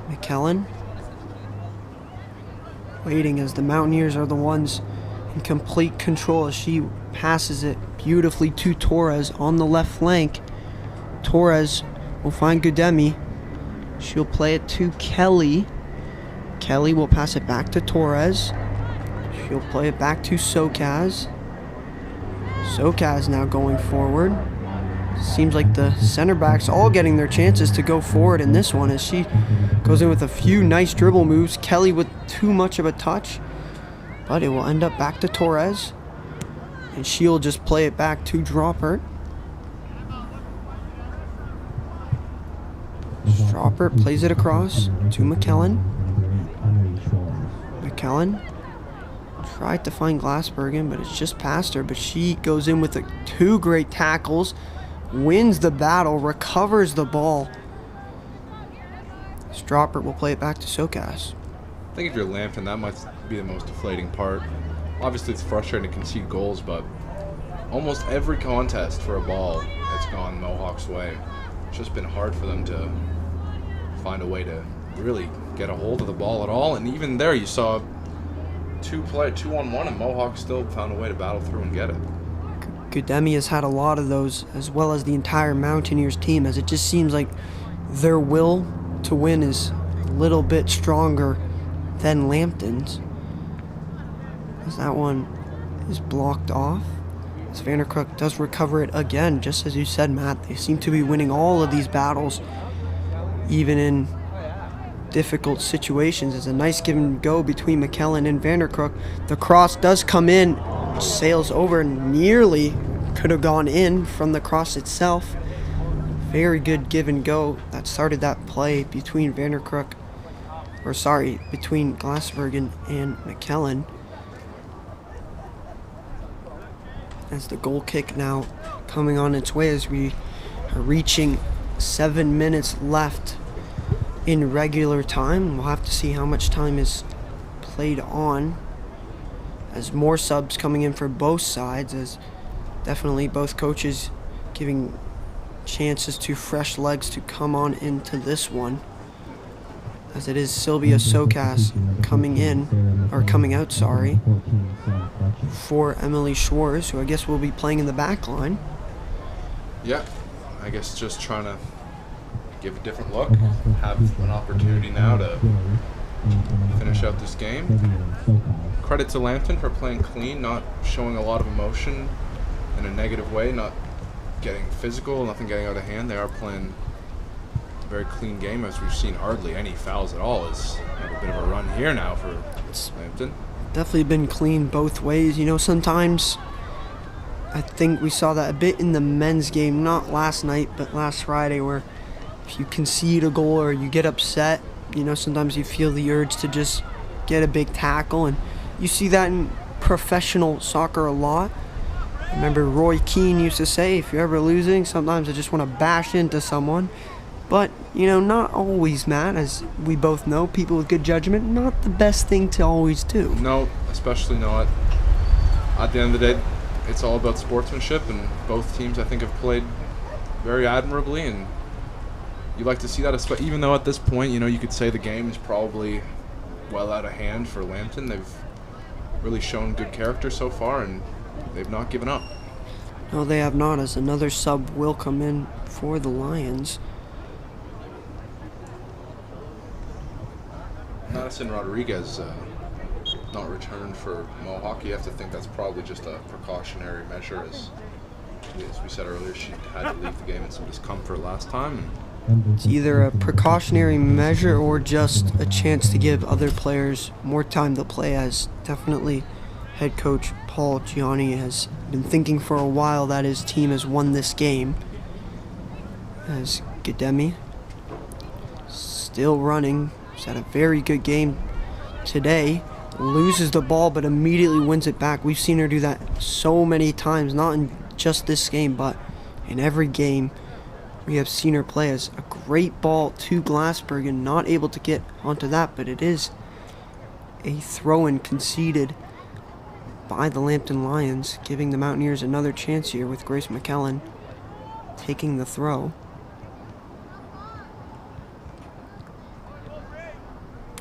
McKellen waiting as the Mountaineers are the ones in complete control as she passes it beautifully to Torres on the left flank. Torres will find Gudemi. She'll play it to Kelly. Kelly will pass it back to Torres. She'll play it back to Sokaz. Sokaz now going forward. Seems like the center backs all getting their chances to go forward in this one as she goes in with a few nice dribble moves. Kelly with too much of a touch, but it will end up back to Torres, and she'll just play it back to Droppert. Droppert plays it across to McKellen. McKellen tried to find Glassbergen, but it's just past her, but she goes in with two great tackles, wins the battle, recovers the ball. Droppert will play it back to Sokaz. I think if you're Lambton, that might be the most deflating part. Obviously, it's frustrating to concede goals, but almost every contest for a ball that's gone Mohawk's way, it's just been hard for them to find a way to really get a hold of the ball at all. And even there, you saw 2-on-1, and Mohawk still found a way to battle through and get it. Gudemi has had a lot of those, as well as the entire Mountaineers team, as it just seems like their will to win is a little bit stronger than Lambton's. As that one is blocked off. As Vanderkrook does recover it again, just as you said, Matt. They seem to be winning all of these battles, even in difficult situations. It's a nice give and go between McKellen and Vanderkrook. The cross does come in, sails over, and could have gone in from the cross itself. Very good give and go that started that play between between Glassbergen and McKellen. As the goal kick now coming on its way as we are reaching 7 minutes left in regular time. We'll have to see how much time is played on, as more subs coming in for both sides, as definitely both coaches giving chances to fresh legs to come on into this one, as it is Sylvia Sokaz coming out, for Emily Schwartz, who I guess will be playing in the back line. Yeah, I guess just trying to give a different look, have an opportunity now to finish out this game. Credit to Lambton for playing clean, not showing a lot of emotion in a negative way, not getting physical, nothing getting out of hand. They are playing a very clean game, as we've seen hardly any fouls at all. It's a bit of a run here now for Lambton. Definitely been clean both ways. You know, sometimes I think we saw that a bit in the men's game, not last night, but last Friday, where if you concede a goal or you get upset, you know, sometimes you feel the urge to just get a big tackle, and you see that in professional soccer a lot. I remember Roy Keane used to say, if you're ever losing, sometimes I just want to bash into someone. But, you know, not always, Matt, as we both know, people with good judgment, not the best thing to always do. No, especially not. At the end of the day, it's all about sportsmanship, and both teams, I think, have played very admirably, and you like to see that, even though at this point, you know, you could say the game is probably well out of hand for Lambton. They've really shown good character so far, and they've not given up. No, they have not, as another sub will come in for the Lions. Madison Rodriguez not returned for Mohawk. You have to think that's probably just a precautionary measure. As we said earlier, she had to leave the game in some discomfort last time. It's either a precautionary measure or just a chance to give other players more time to play, as definitely head coach Paul Gianni has been thinking for a while that his team has won this game. As Gademi still running. He's had a very good game today. Loses the ball but immediately wins it back. We've seen her do that so many times, not in just this game, but in every game we have seen her play. As a great ball to Glassbergen, not able to get onto that, but it is a throw-in conceded by the Lambton Lions, giving the Mountaineers another chance here with Grace McKellen taking the throw.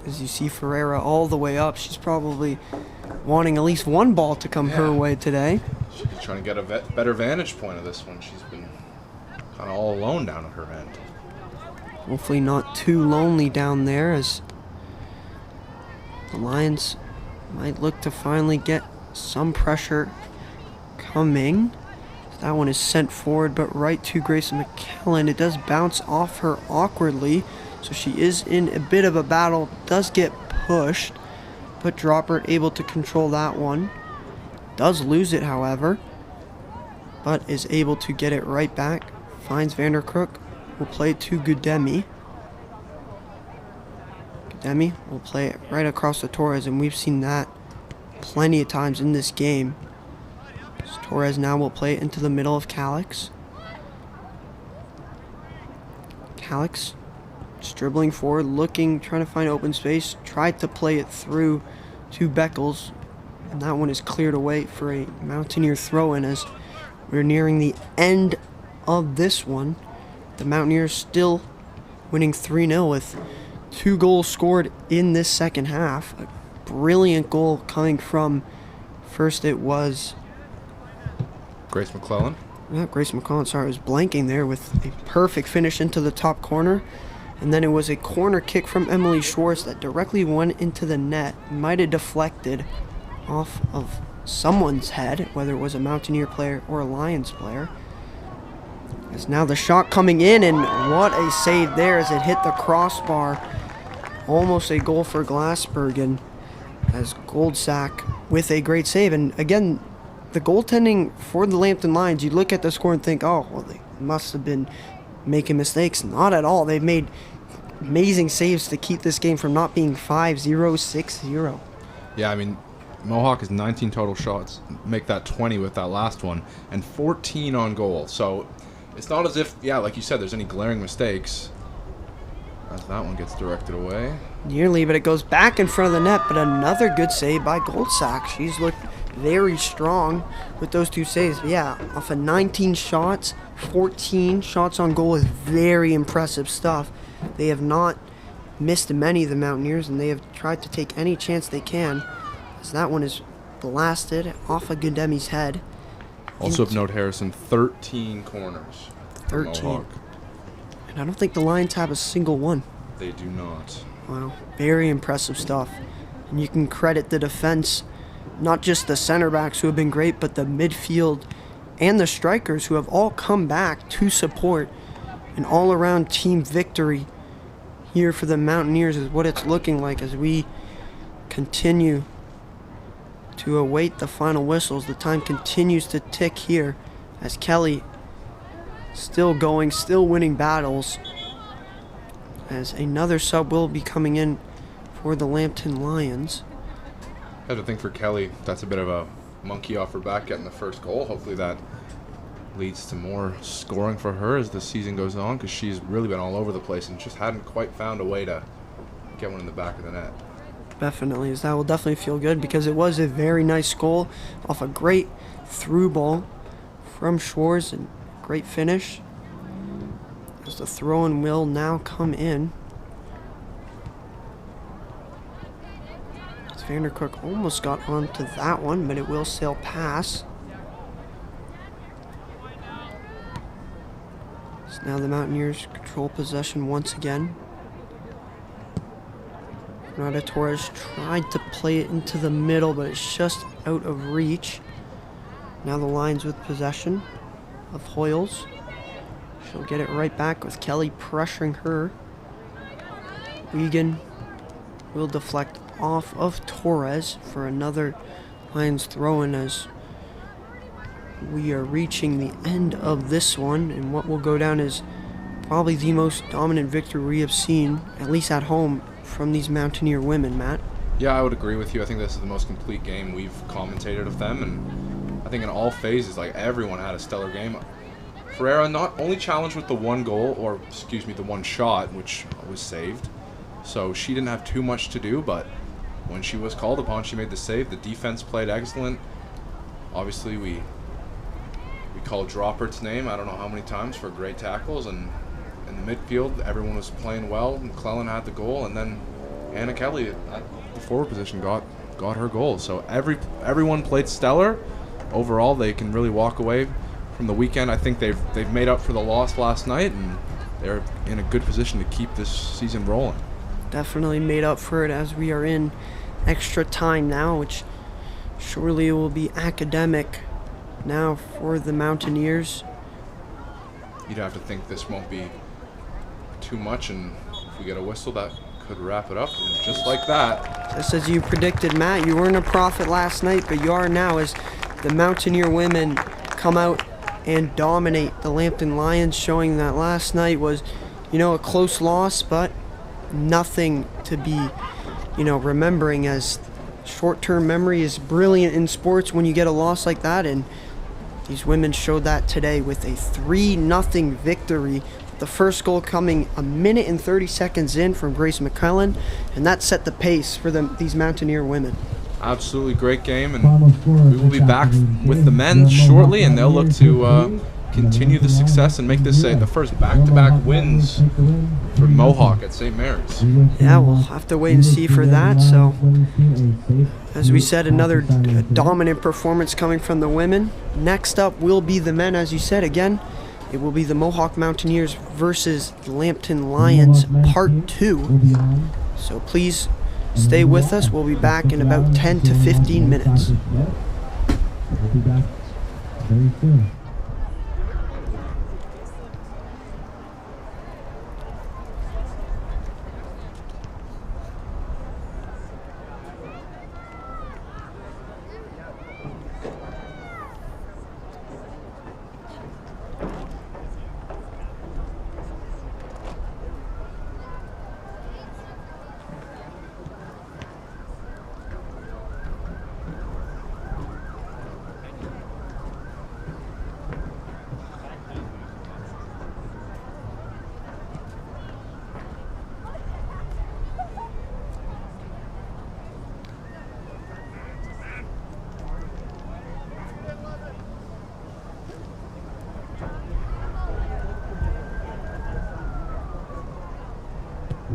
As you see Ferreira all the way up, she's probably wanting at least one ball to come her way today. She's trying to get a better vantage point of this one. She's been kind of all alone down at her end. Hopefully not too lonely down there, as the Lions might look to finally get some pressure coming. That one is sent forward, but right to Grace McKellen. It does bounce off her awkwardly, so she is in a bit of a battle. Does get pushed, but Dropper able to control that one. Does lose it, however, but is able to get it right back. Finds Vanderkrook. Will play it to Gademi. Gademi will play it right across to Torres, and we've seen that plenty of times in this game. So Torres now will play it into the middle of Calix. Calix just dribbling forward, looking, trying to find open space. Tried to play it through to Beckles, and that one is cleared away for a Mountaineer throw-in. As we're nearing the end of this one, the Mountaineers still winning 3-0 with 2 goals scored in this second half. A brilliant goal coming from, first it was Grace McClellan. Grace McClellan, sorry, I was blanking there, with a perfect finish into the top corner. And then it was a corner kick from Emily Schwartz that directly went into the net. Might have deflected off of someone's head, whether it was a Mountaineer player or a Lions player. As now the shot coming in, and what a save there as it hit the crossbar. Almost a goal for Glassbergen, as Goldsack with a great save. And again, the goaltending for the Lambton Lions, you look at the score and think, oh, well, they must have been making mistakes. Not at all. They've made amazing saves to keep this game from not being 5-0, 6-0. Yeah, I mean, Mohawk has 19 total shots. Make that 20 with that last one, and 14 on goal. So it's not as if, yeah, like you said, there's any glaring mistakes. As that one gets directed away. Nearly, but it goes back in front of the net. But another good save by Goldsack. She's looked very strong with those 2 saves. But yeah, off of 19 shots, 14 shots on goal is very impressive stuff. They have not missed many of the Mountaineers, and they have tried to take any chance they can. As that one is blasted off of Gademi's head. Also of note, Harrison, 13 corners. 13. Mohawk. And I don't think the Lions have a single one. They do not. Wow, very impressive stuff. And you can credit the defense, not just the center backs who have been great, but the midfield and the strikers who have all come back to support. An all-around team victory here for the Mountaineers is what it's looking like as we continue to await the final whistles. The time continues to tick here as Kelly still going, still winning battles, as another sub will be coming in for the Lambton Lions. I have to think for Kelly, that's a bit of a monkey off her back getting the first goal. Hopefully that leads to more scoring for her as the season goes on, because she's really been all over the place and just hadn't quite found a way to get one in the back of the net. Definitely, as that will definitely feel good, because it was a very nice goal off a great through ball from Schwartz, and great finish as the throw-in will now come in. As Vanderkrook almost got onto that one, but it will sail past. So now the Mountaineers control possession once again. Renata Torres tried to play it into the middle, but it's just out of reach. Now the Lions with possession of Hoyles. She'll get it right back with Kelly pressuring her. Wiegand will deflect off of Torres for another Lions throw-in, as we are reaching the end of this one, and what will go down is probably the most dominant victory we have seen, at least at home, from these Mountaineer women, Matt. Yeah, I would agree with you. I think this is the most complete game we've commentated of them, and I think in all phases, like, everyone had a stellar game. Ferreira not only challenged with the one goal, or excuse me, the one shot, which was saved, so she didn't have too much to do, but when she was called upon, she made the save. The defense played excellent. Obviously, we called Droppert's name I don't know how many times for great tackles, and in the midfield, everyone was playing well. McClellan had the goal, and then Anna Kelly at the forward position got her goal. So everyone played stellar. Overall, they can really walk away from the weekend. I think they've made up for the loss last night, and they're in a good position to keep this season rolling. Definitely made up for it, as we are in extra time now, which surely will be academic now for the Mountaineers. You'd have to think this won't be too much, and if we get a whistle, that could wrap it up. And just like that. Just as you predicted, Matt, you weren't a prophet last night, but you are now, as the Mountaineer women come out and dominate the Lambton Lions, showing that last night was, a close loss, but nothing to be, remembering, as short-term memory is brilliant in sports when you get a loss like that, and these women showed that today with a 3-0 victory. The first goal coming a minute and 30 seconds in from Grace McClellan, and that set the pace for these Mountaineer women. Absolutely great game, and we will be back with the men shortly, and they'll look to continue the success and make this the first back-to-back wins for Mohawk at St. Mary's. Yeah, we'll have to wait and see for that. So, as we said, another dominant performance coming from the women. Next up will be the men, as you said. Again, it will be the Mohawk Mountaineers versus the Lambton Lions, Part 2. So please stay with us. We'll be back in about 10 to 15 minutes. We'll be back very soon.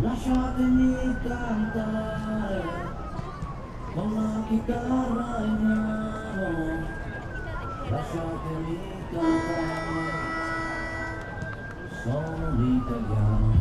Lasciatemi cantare con la chitarra in mano, lasciatemi cantare, sono l'italiano.